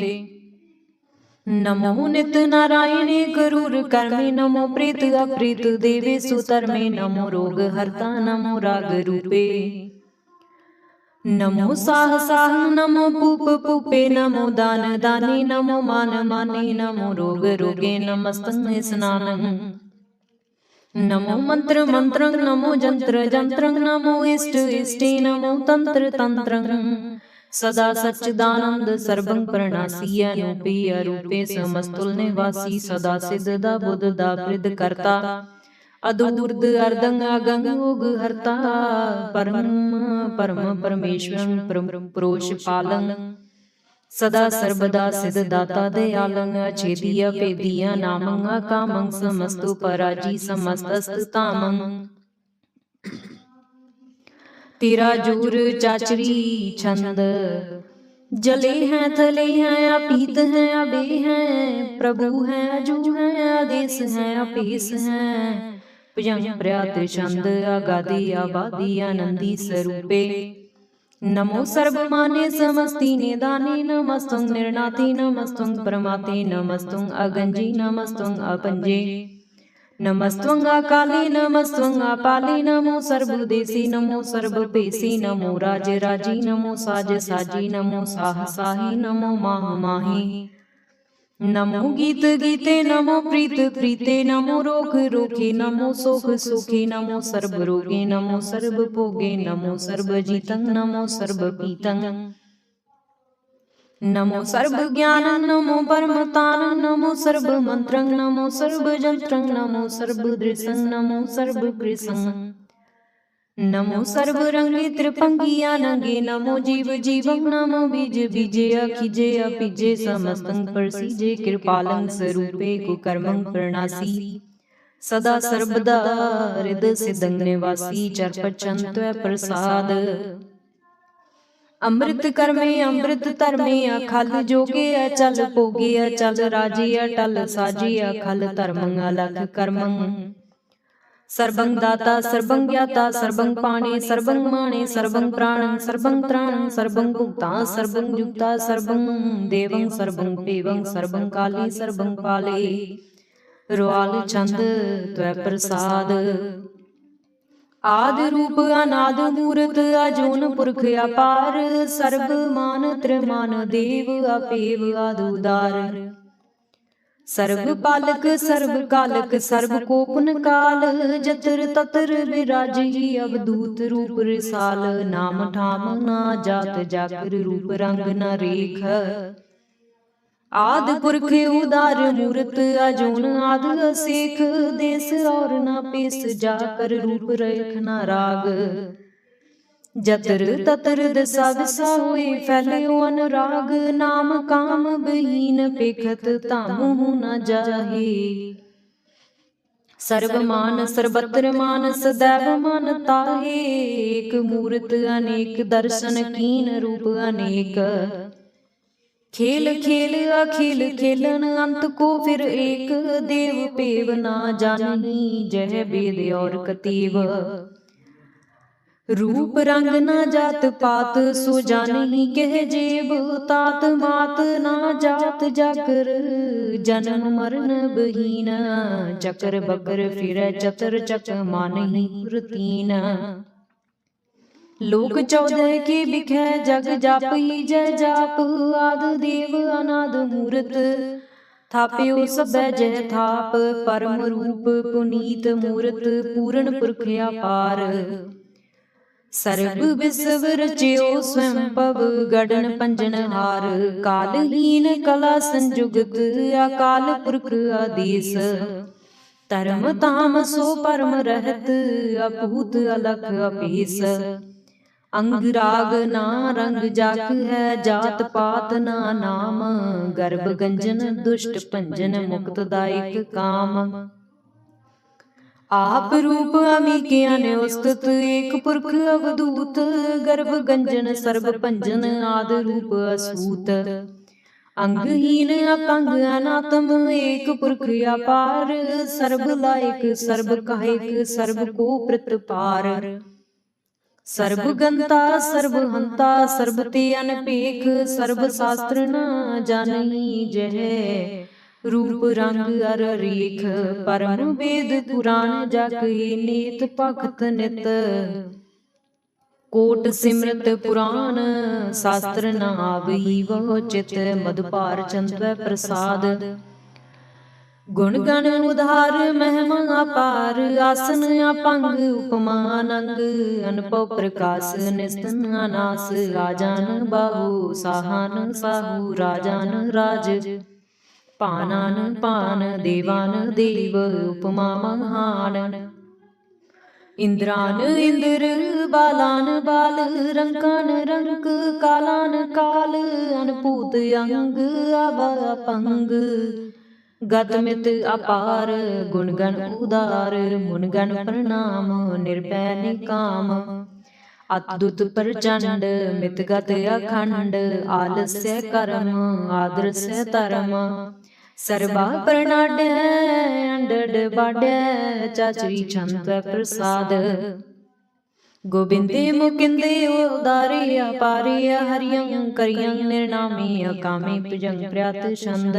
नमो नित नारायणे गरुर कर्मे नमो प्रेत अप्रेत देवे सुतर्मे नमो रोग हरता नमो राग रूपे नमो साह साह नमो पूप पूपे नमो दान दाने नमो मान माने नमो रोग रोगे नमस्तं स्नानं नमो मंत्र मंत्रं नमो जंत्र जंत्रं नमो इष्ट इष्टे नमो तंत्र तंत्रं सदा सच्चिदानंद सर्वं प्रणासी अनूपे अरूपे समस्तुल निवासी सदा सिद्धदा बुद्धदा वृद्ध करता अदूर्द अर्धंग अगंग उग हरता परम परम परमेश्वरं परम पुरुष पालं सदा सर्वदा सिद्ध दाता दयालं अछेदिय पेदिय नामं अकामं समस्तु पराजी समस्तस्तामं तेरा जोर चाचरी छंद जले हैं थले हैं अपीत हैं अबे हैं प्रभु हैं अजू हैं आदेश हैं अपेस हैं भुजंग प्रयात छंद आगादि आबादी आनंदी स्वरूपे नमो सर्वमाने समस्ति निदाने नमस्तुं निर्नाथे नमस्तुं परमाते नमस्तुं अगंजी नमस्तुं अपंजे नमस्त्वं अकाले नमस्त्वं अपाले नमो सर्वदेसी नमो सर्वपेसी नमो राज राजी नमो साज साजी नमो साह साही नमो माह माही नमो गीत गीते नमो प्रीत प्रीते नमो रोग रोगे नमो सोख सुखे नमो सर्व रोगे नमो सर्व भोगे नमो सर्व जीतं नमो सर्व पीतं नमो सर्व ज्ञान नमो परमतान नमो सर्व मंत्रं नमो सर्व जंत्रं नमो सर्व दृशं नमो सर्व कृशं नमो सर्व रंगे त्रिपंगिया नंगे नमो जीव जीवं नमो बीज बीजे अखिजे अपिजे समस्तं परसीजे कृपालं स्वरूपे कुकर्मं प्रणासी सदा सर्वदा हृदय सिद्धं निवासी चरपचन त्वय प्रसाद अमृत कर्मे अमृत धर्मे अखल जोगे अचल भोगे अचल राजे अटल साजे अखल धर्मं अलख कर्मं सर्वं दाता सर्वं ज्ञाता सर्वं पाणे सर्वं माणे सर्वं प्राणं सर्वं त्राणं सर्वं भुक्ता सर्वं युक्ता सर्वं देवं सर्वं पेवं सर्वं काले सर्वं पाले रुआल छंद त्वय प्रसाद आदि रूप अनाद मूर्त अजून पुरख अपार सर्व मान त्रिमान देव अपेव आदुदार सर्व पालक सर्व कालक सर्व कोपन काल जतर ततर विराजी अवधूत रूप रिसाल नाम ठाम ना जात जाकर रूप रंग न रेख आद पुरख उदार मूर्त अजून आद असेख देश और न पेश जाकर रूप रेख न राग जतर ततर दसा विसा हुए फैल्यो अनुराग नाम काम बहीन पेखत तामु न जाहे सर्वमान सर्वत्र मान सदैव मान ताहे एक मूर्त अनेक दर्शन कीन रूप अनेक खेल खेल अखिल खेलन अंत को फिर एक देव पेव ना जानी जह वेद और कतीव रूप रंग न जात पात सो जानी कह जेब तात मात ना जात जाकर जन्म मरण बहीन चकर बकर फिर चतर चक मानही पुरतीन लोक 14 के बिखै जग जाप ही जय जाप आद देव अनाद मूर्त थाप्यो सबै जय थाप परम रूप पुनीत मूर्त पूर्ण पुरख अपार सर्व विश्व रच्यो स्वयं पव गढ़न पंजन हार कालहीन कला संजुगत अकाल पुरख आदेश धर्म ताम सो परम रहत, अपूत अलख अपेस। अंग राग ना रंग जाक है, जात पात ना नाम। गर्भ गंजन दुष्ट भंजन, मुक्त दायक काम। आप रूप अमी के अन्योस्तुत, एक पुरख अवधूत। गर्भ गंजन सर्ब भंजन, आद रूप असूत। अंगहीन अपंग अनात्म, एक पुरख अपार। सर्ब लायक सर्ब कायक, सर्ब को प्रतपार। सर्ब गंता सर्ब हंता, सर्ब ते अनपेख। सर्ब शास्त्र न जानी जह, रूप रंग अर रेख। परम वेद पुराण जग नेत, भगत नित। कोट सिमरत पुराण शास्त्र न आवई, वह चित मधुपार चंद्र प्रसाद। गुण गण उधार महिमा अपार, आसन अपंग उपमा अनंग। अनपव प्रकाश निस्तन अनास, राजान बाहु साहन साहू। राजान राज पानान पान, देवान देव उपमा महान। इंद्रान इंद्र बालान बाल, रंकान रंक कालान काल। अनपूत अंग अपंग, गतमित अपार। गुणगण उदार मुनगण प्रणाम, निर्भय निकाम। अद्भुत प्रचंड मितगत अखंड, आलस्य कर्म आदर्स्य धर्म। सर्वा प्रणाड्य अंडड बाड्य, चाचरी छंत प्रसाद। गोविंदे मुकिंदे उदारे अपारे, हरियं करियं निर्नामे। अकामे भुजंग प्रयात छंद।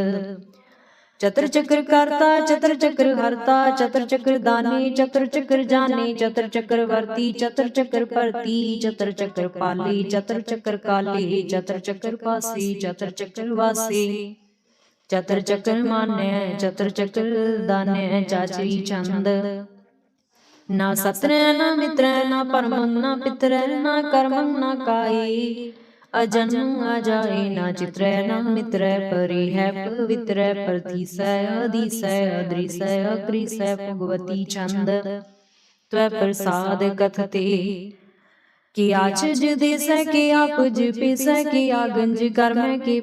चतर चक्र करता चतर चक्र हरता, चतर चक्र दाने चतर चक्र जाने। चतर चक्र वर्ती चतर चक्र परती, चतर चक्र पाले चतर चक्र काले। चतर चक्र पासे चतर चक्र वासे। चतर चक्र मान्य चतर चक्र दान्य, चाचरी छंद। ना सत्र ना मित्र ना परमं, ना पितर ना कर्मं ना काये। अजन्म अजाए ना चित्र ना मित्र, परि है पवित्र। प्रतीसय अधीसय अदृसय अकृसय, भगवती छंद। त्वै प्रसाद कथते कि आचज देश के आपज पेश के। आगंज कर्म के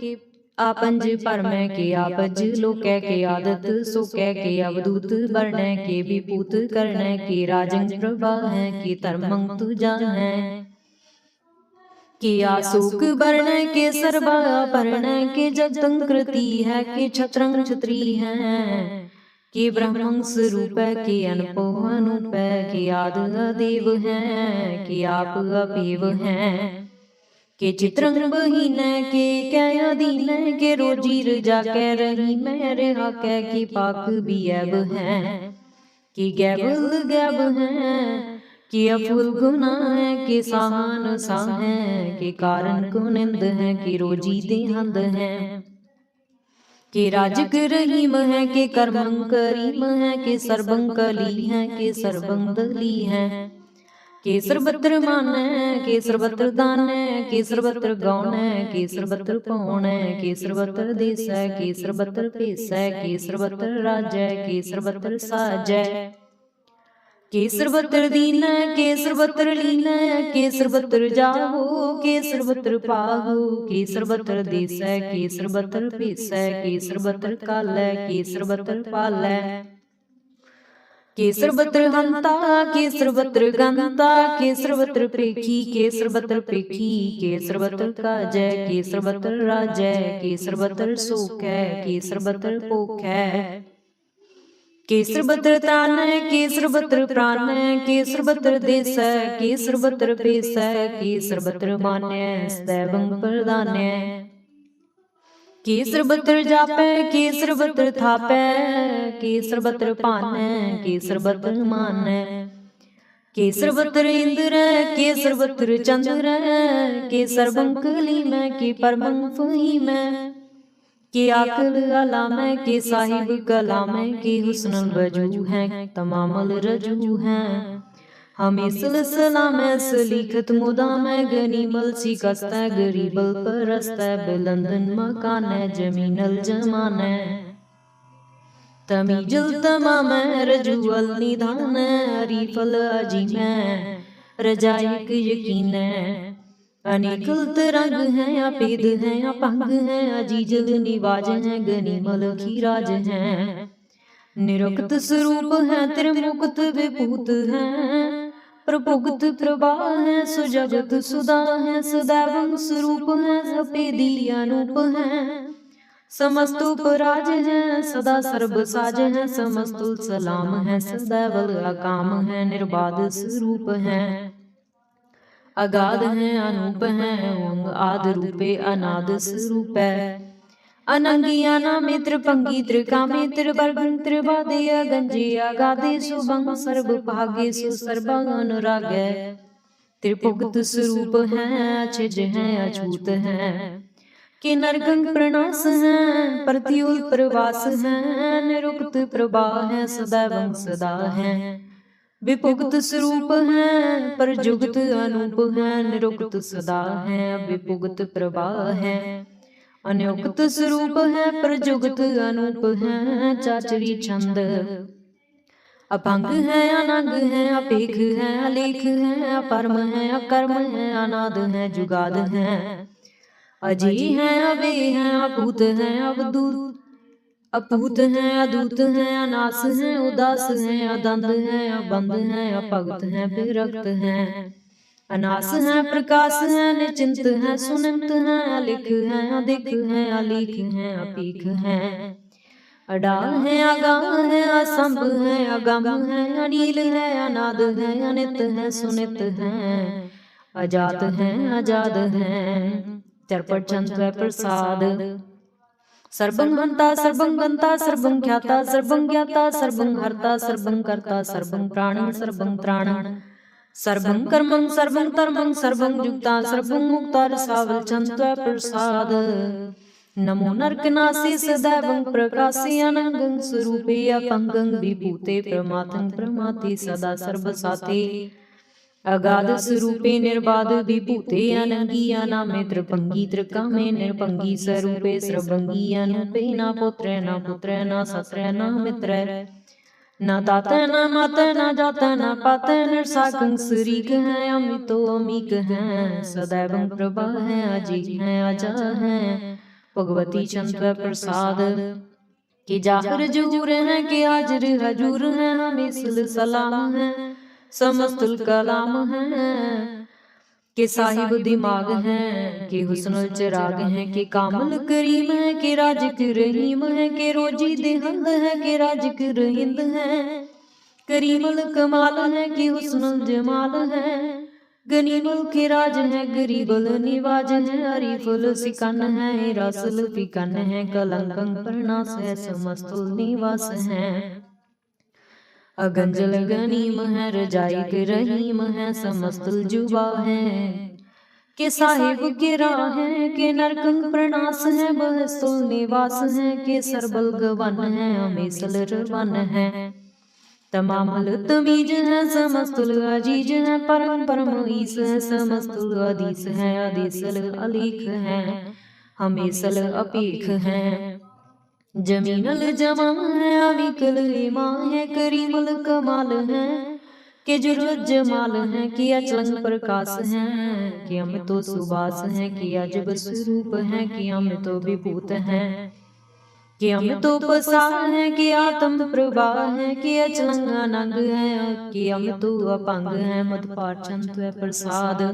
आपंज परम के, आपज लोक के। आदत सुख के अवधूत वर्ण के, विभूत कर्ण के। राजंग प्रभा है कि धर्मं तु जान है, कि आशोक वर्ण के सर्वा पर्ण के। जगतं कृति है कि छत्रं छत्री है, कि ब्रह्मं स्वरूप के। अनपो अनूप के आद देव है, कि आप अपेव हैं। के चित्रंग बहीन के कै अधीन के, रोजी रजा कै रही मैं रहा कै। कि पाक भी ऐब है, कि गैबल गैब है। कि अफुल गुना है, कि साहन साह है। कि कारण को निंद है, कि रोजी देहंद है। कि राजक रहीम है, कि कर्मं करीम है। कि सर्वं कली है, कि सर्वं दली है। कि सर्वत्र मान है, कि सर्वत्र दान है। कि सर्वत्र गौण है, कि सर्वत्र पौण है। कि सर्वत्र देश है, कि सर्वत्र पेश है। कि सर्वत्र राज है, कि सर्वत्र साज है। कि सर्वत्र दीन है, कि सर्वत्र लीन है। कि सर्वत्र जाहो, कि सर्वत्र पाहो। कि सर्वत्र देश है, कि सर्वत्र पेश है। कि सर्वत्र काल है, कि सर्वत्र पाल है। कि सर्वत्र हंता, कि सर्वत्र गंता। कि सर्वत्र पेखी, कि सर्वत्र पेखी। कि सर्वत्र काज है, कि सर्वत्र राज है। कि सर्वत्र सुख है, कि सर्वत्र भोग है। कि सर्वत्र त्राण है, कि सर्वत्र प्राण है। कि सर्वत्र देश है, कि सर्वत्र पेश है। कि सर्वत्र मान्य दैवं प्रदान्य। कि सर्वत्र जापै, कि सर्वत्र थापै। कि सर्वत्र पानै, कि सर्वत्र मानै। कि सर्वत्र इंद्र, कि सर्वत्र चंद्र। कि सर्वं कलीमै, कि परमं फहीमै। कि आकल अलामै, कि साहिब कलामै। कि हुस्न वजू है, तमामल रजू है। हमेशल सलामै सलीखत मुदामै। गनीमल सी कस्तै गरीबल परस्तै। बुलंदन मकानै जमीनल जमानै। तमीजुल तमाम रजुअल निधान अरीफल अजीम रजाइक यकीन अनेकुल रंग हैं अपेद हैं अपंग हैं अजीजल निवाज हैं गनीमल खीराज हैं निरुक्त स्वरूप है त्रिमुक्त विभूत है प्रभुगत प्रभा है सुजगत सुधा है सदैव स्वरूप है सपेदी अनूप है समस्त उपराज है सदा सर्ब साज है समस्तुल सलाम है सदैवल अकाम है निर्बाध स्वरूप है अगाध है अनूप है ओंग आद रूपे अनाद स्वरूप है अनंगिया नामित्र पंगी त्रिकामे त्रिवर्गं त्रिवादेय गंजे अगाधे सुभंग सर्व भागे सुसर्वं अनुरागे त्रिपुगत स्वरूप है अचिज है अछूत है कि नरगंग प्रणास है प्रत्युल प्रवास है निरुक्त प्रभा है सदैव सदा है विपुगत स्वरूप है परजुगत अनूप है निरुक्त सदा है विपुगत प्रभा है अनयुक्त स्वरूप है प्रजुगत अनूप है चाचरी छंद अपंग है अनंग है अपेख है अलेख है अपरम है अकर्म है अनाद है जुगाद है अजी है अवे है अभूत है अवधूत अपूत है अदूत है अनास है उदास है अदंत है अबंध है अपगत है विरक्त है अनास है प्रकाश है निचिंत है सुनिंत है अलिख है अधिक है अलीख है अपीख है अडाल है अगाम है असंभ है अगम है अनील है अनाद है अनित है सुनित है अजात है अजाद है चरपट चंद्र प्रसाद सर्वं हंता सर्वं गंता सर्वं ख्याता सर्वं ज्ञाता सर्वं हर्ता सर्वं कर्ता सर्वं प्राणं सर्वं त्राणं सर्वं कर्मं सर्वं धर्मं सर्वं युक्ता सर्वं मुक्ता रसावल चंद्र प्रसाद नमो नरकनासी सदैवं प्रकाशे अनंगं स्वरूपे अपंगं विभूते प्रमाथं प्रमाते सदा सर्वसाते अगाध स्वरूपे निर्बाध विभूते अनंगी अनामे त्रिपंगी त्रिकामे निर्पंगी स्वरूपे स्रभंगी अनुपे न पुत्र न सत्र न मित्र न तात न मात न जात न पात निर्साकं सुरीक है अमितो अमीक है सदैवं प्रभा है अजी है अजा है भगवती चंद्र प्रसाद कि जाहिर जहूर है कि हाजिर हजूर है हमें सलाम है समस्तुल कलाम है कि साहिब दिमाग है कि हुस्नुल चिराग है कि कामल करीम है कि राजिक रहीम है कि रोजी देहंद है कि राजिक रहिंद है करीमल कमाल है कि हुस्नुल जमाल है गनीमल के राज है गरीबल निवाज है अरीफुल सिकन है रसल फिकन है कलंकं प्रणास है समस्तुल निवास है अगंजल गनीम है रजाइक रहीम है समस्तुल जुबा है के साहिब गिरा है के नरकंग प्रणास है बहस्तुल निवास है के सरबल गवन है अमेसल रवन है तमामल तमीज है समस्तुल अजीज है परम परम ईस है समस्तुल अदीस है अदीसल अलीख है हमेसल अपीख है जमीनल जमा है अमीकल इमा है करीमल कमाल है कि जुर्वत जमाल है कि अचलंग प्रकाश है कि अमितो सुबास है कि अजब स्वरूप है कि अमितो विभूत है कि अमितो पसार है कि आत्म प्रभा है कि अचलंग अनंग है कि अमितो अपंग है मदपार चंद्र प्रसाद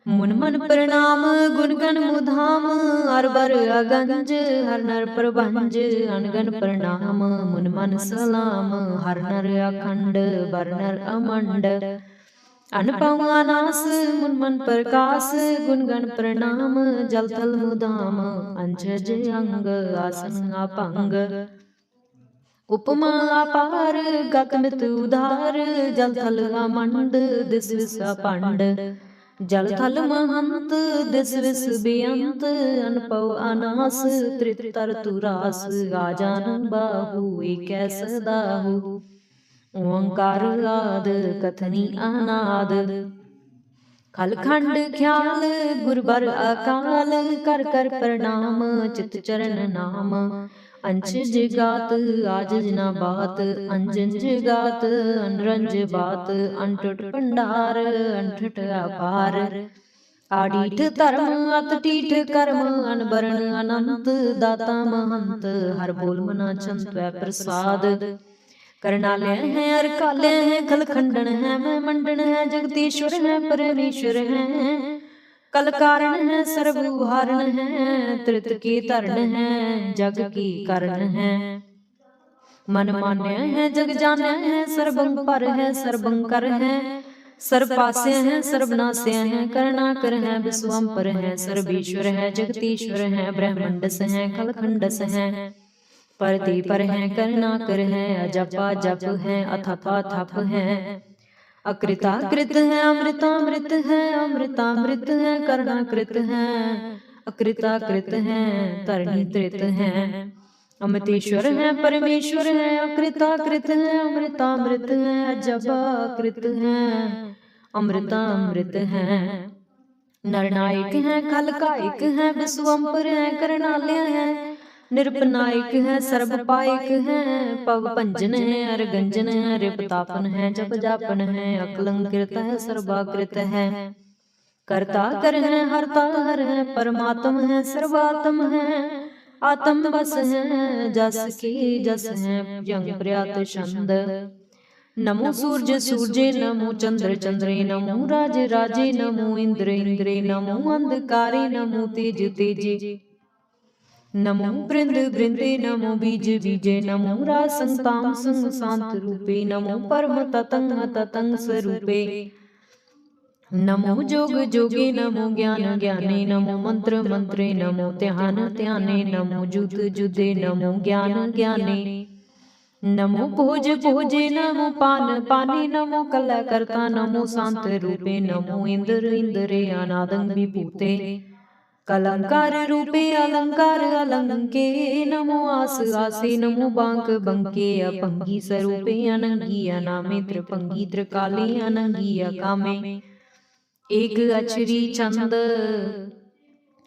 मुन मन प्रणाम गुणगण मुधाम अरबर अगंज हर नर प्रभंज अनगन प्रणाम मुन मन सलाम हर नर अखंड बर नर अमंड अनपवानास मुन मन प्रकाश गुणगण प्रणाम जल थल मुदाम अंजज अंग आसन अपंग उपमा अपार गतमित उधार जल थल अमंड दिस विस अपंड जल थल महंत दिस विस बेअंत अनपव अनास त्रितर तुरास आजानन बाहु एक सदाहु ओंकार आद कथनी अनाद खलखंड ख्याल गुरबर अकाल कर कर प्रणाम चित चरण नाम अंश जगात आज जना बात, अंजन जगात अनरंज बात, अनटुट भंडार अनठट अपार। आडीठ धर्म अतटीठ कर्म, अनबरन अनंत दाता महंत, हर बोल मना चंत वै प्रसाद। करनालय है अरकालय है, खल खंडन है, मैं मंडन है, जगदीश्वर है, परमेश्वर है, कल कारण है, सर्व उहारण है, त्रित के तरण है, जग की करण है। मन मान्य है, जग जान्य है, सर्वं पर है, सर्वं कर है, सर्वपास्य है, सर्वनाश्य है, करणाकर है, विश्वम्पर है, सर्वेश्वर है, जगदीश्वर है, ब्रह्मंडस है, खलखंडस है, परति पर है, करणाकर है, अजपा जप है, अथपा थप है, अकृता कृत है, अमृतामृत है, अमृतामृत है, करणाकृत है, अकृता कृत है, तरणी तृत है, अमृतेश्वर है, परमेश्वर है, अकृताकृत है, अमृतामृत है, अजपाकृत है, अमृतामृत है, नरनायक है, खलकायक है, विश्वम्पर है, करणालय है, निरपनायक है, सर्वपायक है, पव भंजन है, अरगंजन है, रिपतापन है, जप जापन है, अकलंकृत है, सर्वाकृत है, कर्ता कर है, हरता हर है, परमात्म है, सर्वात्म है, आत्म बस है, जस की जस है, यंग प्रयात छंद। नमो सूर्य सूर्ये, नमो चंद्र चंद्रे, नमो राज राजे, नमो इंद्र इंद्रे, नमो अंधकारे, नमो तेज तेजे, नमो बृंद बृंदे, नमो बीज बीजे, नमो रासंताम संग शांत रूपे, नमो परम ततंग ततंग स्वरूपे, नमो जोग जोगे, नमो ज्ञान ज्ञाने, नमो मंत्र मंत्रे, नमो ध्यान ध्याने, नमो जुद जुदे, नमो ज्ञान ज्ञाने, नमो भोज भोजे, नमो पान पाने, नमो कल करता, नमो शांत रूपे, नमो इंद्र इंद्रे, अनादंग विभूते, कलंकार रूपे, अलंकार अलंके, नमो आस आसे, नमो बांक बंके, अपंगी स्वरूपे, अनंगी अनामे, त्रिपंगी त्रिकाले, अनंगी अकामे, एक अक्षरी चंद,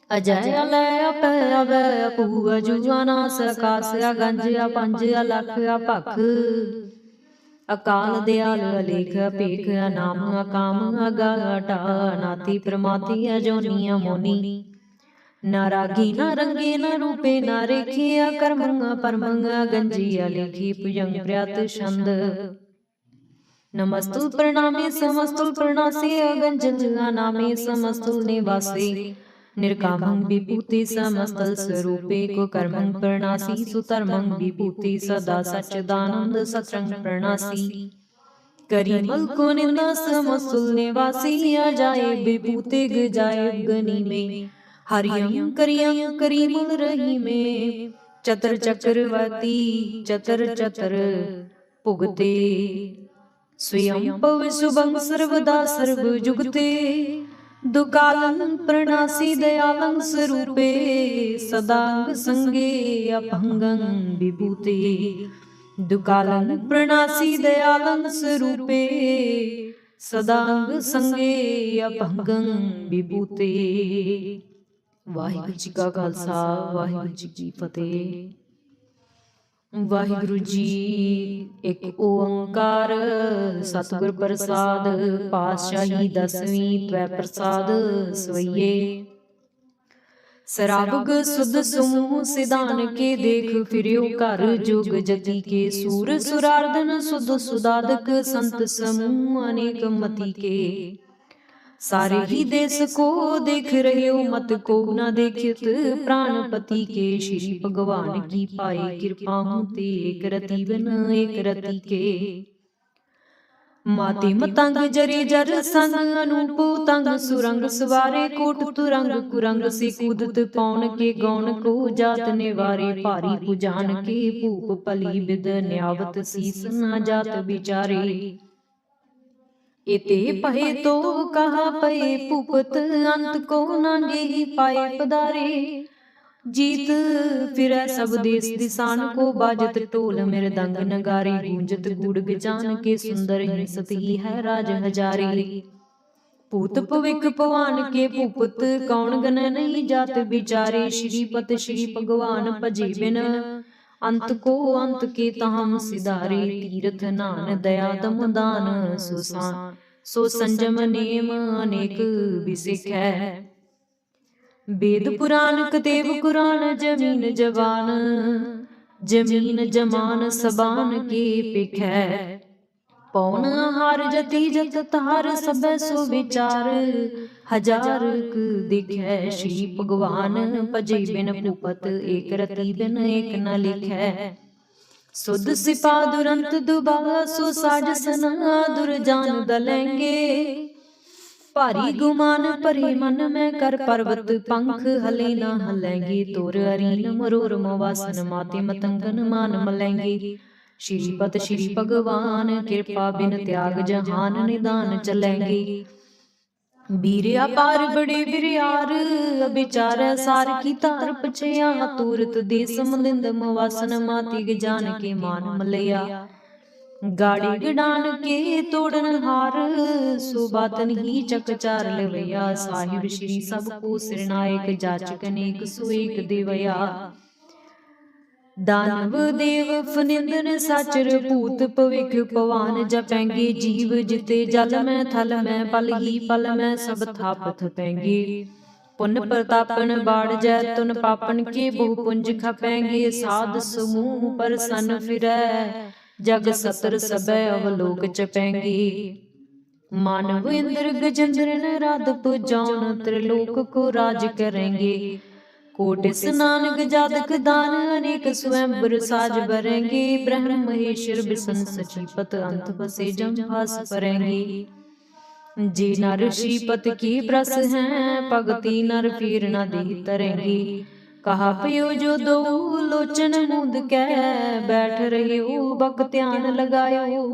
अजय अलय अपय अवय अपू अजुआना, सकास अगंज अपंज अलख अपख, अकाल दयाल अलेख अपेख, अनाम अकाम अगा अटा, अनाथि प्रमाथि अजोनी अमोनी, न रागी न रंगे न रूपे, न रेखे अकर्मंग परमंग, गंजी अलेखी पुजंग प्रयात छंद। नमस्तुल प्रणामे समस्तुल प्रणासे, अगंजन नामे समस्तुल निवासे, निर्कामं विभूति समस्तल स्वरूपे, को कर्मं प्रणासी, सुतर्मं विभूति सदा सच्चिदानंद सत्रंग प्रणासी, करीमल को निंदा समस्तुल निवासी, अजाए विभूते गजाए गनी में, हरियं करियं करीमुल रही में, चतर चक्रवर्ती चतर चतर भुगते, स्वयं पव शुभं सर्वदा सर्व जुगते, दुकालं प्रणासी दयालं स्वरूपे, सदांग संगे अपंगं विभूते, दुकालं प्रणासी दयालं स्वरूपे, सदांग संगे अपंगं विभूते। वाहिगुरु जी का खालसा, वाहिगुरु जी की फतेह। वाहिगुरु जी एक ओंकार, सतगुर प्रसाद, पातशाही दसवीं त्वै प्रसाद सोइए, सराबग सुध समूह सिदान के, देख फिरियो घर जोग जति के, सूर सुरार्दन सुध सुदादक, संत समूह अनेक मति के, सारे ही देश को देख रहे हो, मत को न देखित प्राणपति के, श्री भगवान की पाए कृपा होते, एक रति बिन एक रति के, माते मतंग जरे जर संग, अनूप तंग सुरंग सवारे, कोट तुरंग कुरंग से कूदत पौन के, गौन को जात निवारे, भारी पुजान के, भूप पली विद न्यावत, सीस न जात बिचारे, इते पहे तो कहा पए पुपत, अंत को नागे ही पाए पदारे, जीत फिरै सब देश दिसान को, बाजत ढोल मृदंग नगारे, गूंजत गुड़ गजान के, सुंदर हिंसत ही है राज हजारे, पूत पविक पवान के पुपत, कौन गन नहीं जात बिचारे, श्रीपत श्री भगवान भजे बिन अंत को अंत के ताम सिधारे, तीर्थ नान दया दम दान सुसान। सो संजम नेम अनेक बिसिख है, वेद पुराण कतेब कुरान जमीन जबान। जमीन जमान सबान के पिख है, पौन आहार जति जत तार सबै सो विचार। हजार दिखै श्री भगवान, भजे बिन भूपत एक रति बिन एक न लिखै। सुध सिपा दुरंत दुबागा, सो साज सना दुरजान दलेंगे। भारी गुमान भरे मन में कर पर्वत, पंख हले न हलेंगे। तोर अरीन मरोर मवासन, माते मतंगन मान मलेंगे। श्रीपत श्री भगवान, कृपा बिन त्याग जहान निदान चलेंगे। वीर अपार बड़े बिरियार, अभिचार सार की तार पछया। तूरत देश मलिंद मवासन, माती गजान के मान मलया। गाड़ी गडान के तोड़न हार, सो बात नहीं चकचार लवैया। साहिब श्री सबको सिरनायक, जाचक अनेक सो एक देवया। दानव देव फनिंदन साचर, भूत भविख पवान जपेंगे। जीव जिते जल में थल में, पल ही पल में सब थाप थपेंगे। पुन प्रतापन बाढ़ जैतुन, पापन के बहु पुंज खपेंगे। साध समूह पर सन फिरै, जग सतर सबै अवलोक चपेंगे। मानव इंद्र गजेंद्र नारद पुजान, त्रिलोक को राज करेंगे। कोटि स्नान गजादक दान, अनेक स्वयंवर साज भरेंगे। ब्रह्म महेश्वर बिसन सचीपत, अंत बसे जम भास परेंगे। जे नर श्रीपत की ब्रस हैं, भगति नर फिर न दे तरेंगे। कहा पयो जो दो लोचन मूंद कै, बैठ रहे हो भक्त्यान लगायो।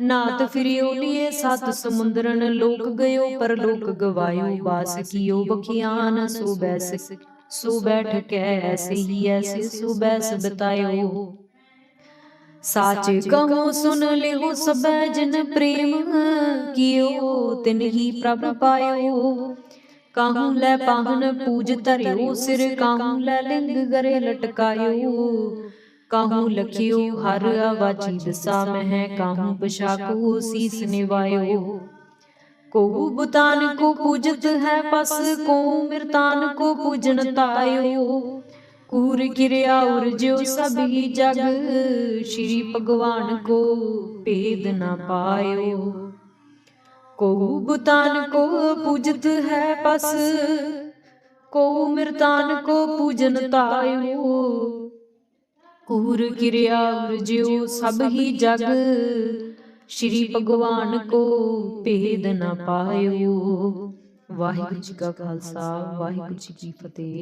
नाथ फिरियो लिए सात समुद्रन, लोक गयो परलोक गवायो। बास कियो बखियान, सो बैस सो बैठ के ऐसे ही ऐसे सो बैस बतायो। साच कहो सुन लेहो सबै, जिन प्रेम कियो तिन ही प्रभ पायो। काहू लै पाहन पूज धरियो सिर, काहू लै लिंग गरे लटकायो। काहू लखियो हर आवाजी दशा में, काहू पशाको शीस निवायो। कोहू बुतान को पूजत है पस, कोहू मृतान को पूजन तायो। कूर किरिया उर्ज्यो सब ही जग, श्री भगवान को भेद न पायो। कोहू बुतान को पूजत है पस, कोहू मृतान को पूजन तायो। कूर किरिया उर्ज्यो सब ही जग, श्री भगवान को भेद न पायो। वाहिगुरु जी का खालसा, वाहिगुरु जी की फतेह।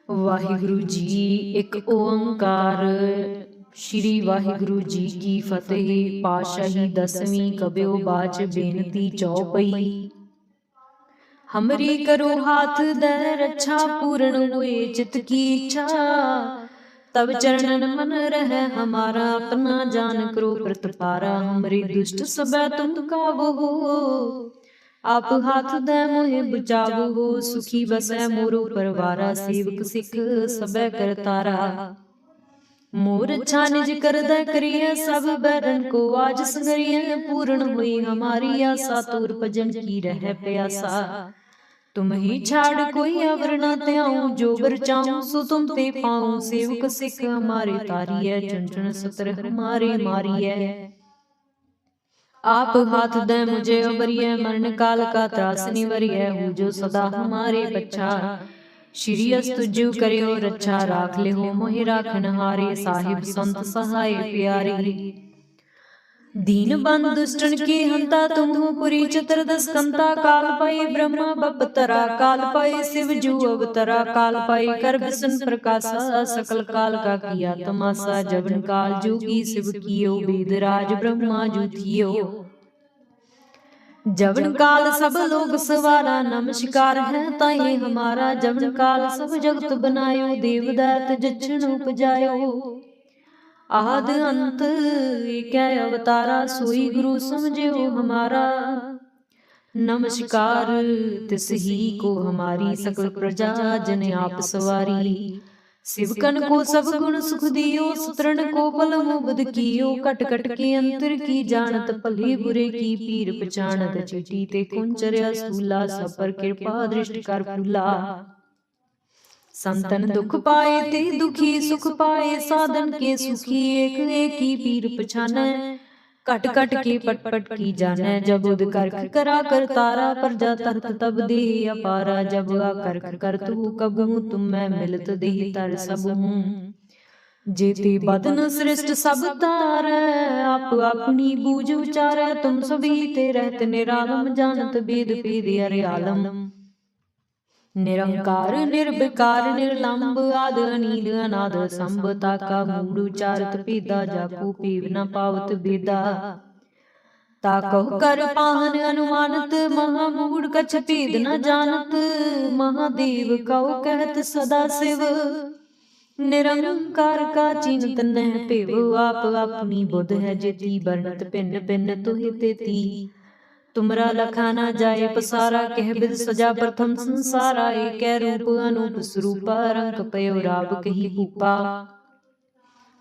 वाहिगुरु जी एक ओंकार, श्री वाहिगुरु जी की फतेह। पातशाही दसवीं कब्यो बाच बेनती चौपई। हमरी करो हाथ दे रक्षा, पूर्ण हुए चित की इच्छा। तब चरणन मन रहे हमारा, अपना जान करो प्रतिपारा। हमरे दुष्ट सबै तुम काबू हो, आप हाथ दे मोहे बचावो हो। सुखी बसै मोरो परवारा, सेवक सिख सबै करतारा। मोर अच्छा निज कर दे करिए, सब बैरन को आज संगरिए। पूर्ण हुई हमारी आशा, तोर भजन की रह प्यासा। तुम ही छाड़ कोई अवर न त्याऊं, जो बर चाहूं सो तुम ते पाऊं। सेवक सिख हमारे तारी है, चुन चुन सतर हमारे मारी है। आप हाथ दे मुझे उबरिए, मरण काल का त्रास निवरिए। हो जो सदा हमारे बच्चा, श्री अस्तुजु करियो रक्षा। राख ले हो मोहि राखन हारे, साहिब संत सहाय प्यारी। दीन बंधु दुष्टन के हंता, तुम हो पुरी चतुर्दश कंता। काल पाए ब्रह्मा बपतरा, काल पाए शिव जू अवतरा। काल पाए कर विष्णु प्रकाशा, सकल काल का किया तमाशा। जवन काल जोगी शिव कियो, वेद राज ब्रह्मा जू थियो। जवन काल सब लोग सवारा, नमस्कार है ताई हमारा। जवन काल सब जगत बनायो, देव दैत जछन उपजायो। आद अंत एक अवतारा, सोई गुरु समझो हमारा। नमस्कार तिस ही को हमारी, सकल प्रजा जन आप सवारी। सिवकन को सब गुण सुख दियो, सुतरन को पल मुबद कियो। कट कट के अंतर की जानत, भले बुरे की पीर पहचानत। चिटी ते कुंचर्या सूला, सब पर कृपा दृष्टि कर फूला। संतन दुख पाए ते दुखी, सुख पाए साधन के सुखी। एक एक ही पीर पहचानै, कट कट के पट पट की जाने। जब उद कर करा कर तारा, प्रजा तरत तब दे अपारा। जब आ कर तू कबू, तुम मैं मिलत दे तर सब हूँ। जेते बदन सृष्ट सब तार, आप अपनी बूझ उचार। तुम सभी ते रहत निरालम, जानत वेद भेद अरे आलम। निरंकार निर्विकार निर्लंब, आद अनील अनाद संभ। ताका मूड उचारत भेदा, जाको पेव न पावत बेदा। ताको कर पाहन अनुमानत, महामूड कछ भेद न जानत। महादेव कौ कहत सदा शिव, निरंकार का चिंत न पेव। आप अपनी बुध है जेती, बरनत भिन्न भिन्न तुहि तेती। तुमरा लखा न जाए पसारा, कह बिद सजा प्रथम संसारा। एक रूप अनूप स्वरूपा, रंग पयो राव कही भूपा।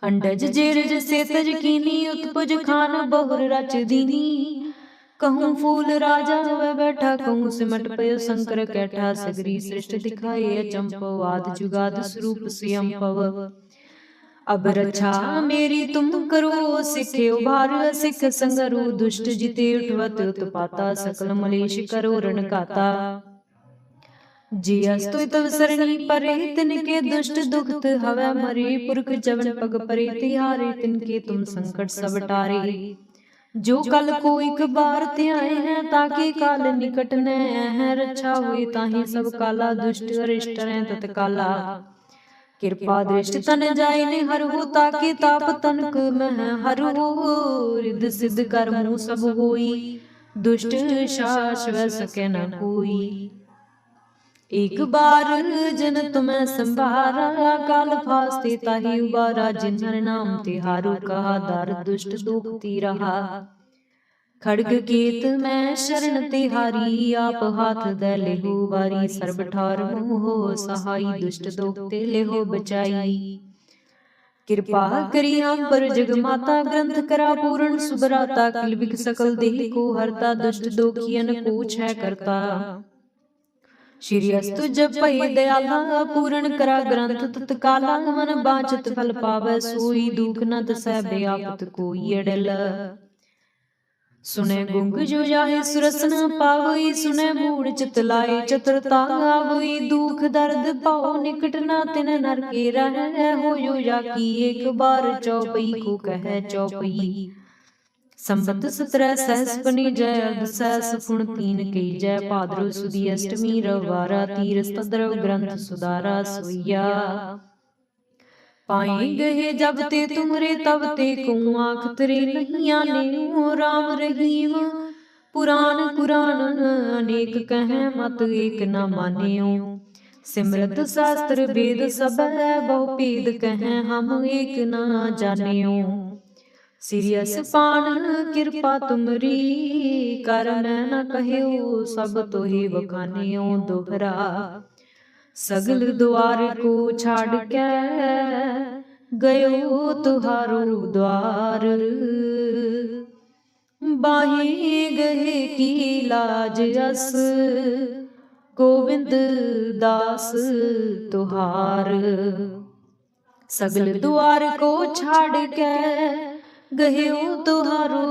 अंडज जेरज सेतज कीनी, उत्पज खान बहुर रच दीनी। कहूँ फूल राजा वह बैठा, कहूँ सिमट पयो शंकर कैठा। सगरी सृष्टि दिखाए अचंपव, आदि जुगाद स्वरूप स्वयं पव। अब रक्षा मेरी तुम करो, सिखे उभार सिख संगरो। दुष्ट जिते उठवत उत्पाता, सकल मलेश करो रण गाता। जी अस्तु तव सरणी परे, तिनके दुष्ट दुखत हवै मरे। पुरख जवन पग परे, तिहारे तिनके तुम संकट सब टारे। जो कल को एक बार त्याए हैं, ताके काल निकट न है। रक्षा हुए ताहि सब काला, दुष्ट अरिष्ट रह तत्काला। कृपा दृष्टि तन जाय ने हर हो, ताके ताप तनक मह हर हो। रिद सिद्ध कर्मों सब होई, दुष्ट शाश्व सके न कोई। एक बार जन तुम्हें संभारा, काल फास्ते ताहि उबारा। जिन हर नाम तिहारु कहा, दार दुष्ट दुखती रहा। खड़ग केत मैं शरण तिहारी, आप हाथ दे लेहो बारी। सर्ब ठार मोह सहाई, दुष्ट दोखते लेहो बचाई। कृपा करी हम पर जग माता, ग्रंथ करा पूर्ण सुभराता। किलबिक सकल देह को हरता, दुष्ट दोखियन को छय करता। श्री अस्तु जब पै दयाला, पूर्ण करा ग्रंथ तत्काला। मन बांचत फल पावै सोई, दुख न तसै व्यापत कोई अड़ल। सुने गुंग जो जाहे सुरसन पावई, सुने मूड चित लाए चतुरता आवई। दुख दर्द पाओ निकट न तिन नर के रह, हो या की एक बार चौपई को कह चौपई। संबत 17 सहस बनी जय, अर्ध सहस पुण 3 की जय। भाद्रो सुदी अष्टमी रविवारा, तीरथ तद्रव ग्रंथ सुधारा सोइया। पाए गए जब ते तुमरे, तब ते को आँख तरे नहीं आने। राम रहीम पुराण कुरान, अनेक कहें मत एक न मान्यो। सिमरत शास्त्र वेद सब है, बहु भेद कहें हम एक न जान्यो। सिरियस पान कृपा तुमरी, कर मैं न कह्यो। सब तोहि बखान्यो दोहरा, सगल द्वार को छाड़ के गयो तुहारो द्वार। बाहे गहे की लाज अस, गोविंद दास तुहार। सगल द्वार को छाड़ के गयो तुहारो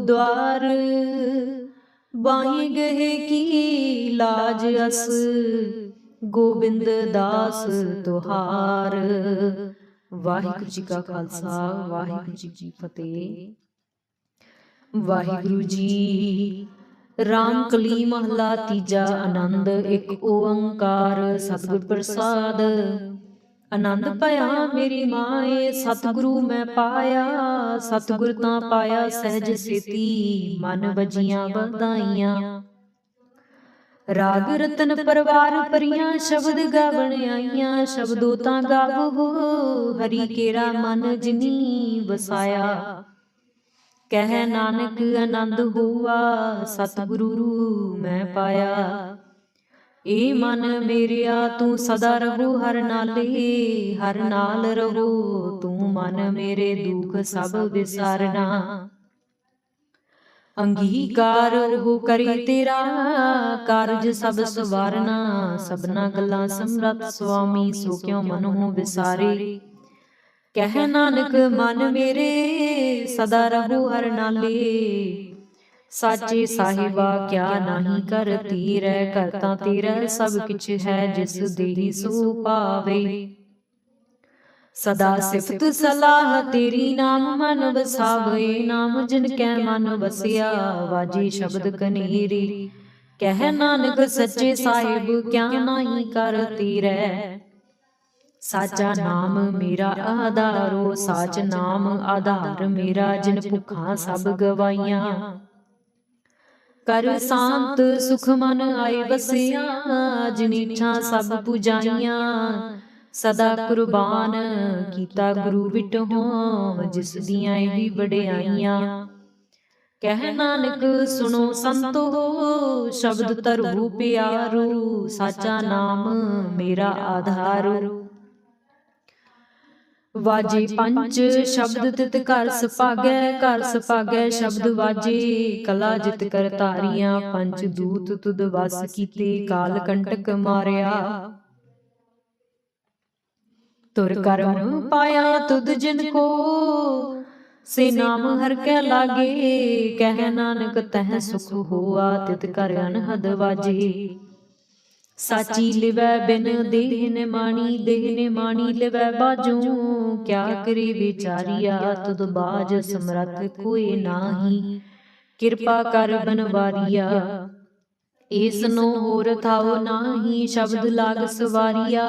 द्वार। बाहे गहे की लाज अस, गोबिंद दास तुहार। वाहिगुरु जी का खालसा, वाहिगुरु जी की फतेह। वाहिगुरु जी राम कली महला तीजा, आनंद एक ओंकार सतगुर प्रसाद। आनंद पाया मेरी माए, सतगुरु मैं पाया। सतगुर तां पाया सहज सेती, मन बजियां बधाइयां। राग रतन परवार परियां, शब्द गावण आईयां। शब्दों तां गावो हरि केरा, मन जिनी वसाया। कह नानक आनंद हुआ, सतगुरु मैं पाया। ए मन मेरिया तू सदा रहो हर नाले, हर नाल रहो तू मन मेरे दुख सब विसारना। अंगीकार हो करे तेरा कारज सब सवारना, सबना गल्लां समरथ स्वामी सो क्यों मन हो विसारे। कह नानक मन मेरे सदा रहो हर नाले, साचे साहिबा क्या नाही कर तीरै, करता तेरा सब किछ है जिस देही सो पावे। सदा सिफत सलाह तेरी नाम मन बसावे, नाम जिन कै मन बसिया वाजे शब्द कनेरी। कह नानक सच्चे साहिब क्या नाही कर तीरै, साचा नाम मेरा आधारो, साच नाम आधार मेरा जिन भुखा सब गवाइया। कर शांत सुख मन आए बसिया, जिन इच्छा सब पुजाइया। सदा कुर्बान कीता गुरु विटहों, जिस दियां ही वडियाइयां। कह नानक सुनो संतो शब्द धरो प्यारो, साचा नाम मेरा आधारो। वाजे पंच शब्द तित घर सुभागै शब्द वाजे, कला जित कर तारियां पंच दूत तुद वस कीते, काल कंटक मारिया। तुर कर्म पाया तुद जिनको, से नाम हर कै लागे। कह नानक तह सुख होआ तित कर अनहद वाजे। साची लिवै बिन देह निमाणी, देह निमाणी लिवै बाजू। क्या करे बेचारिया तुद बाज समरथ कोई नाही, किरपा कर बनवारिया। ईसनो होर थाओ नाही शब्द लाग सवारिया,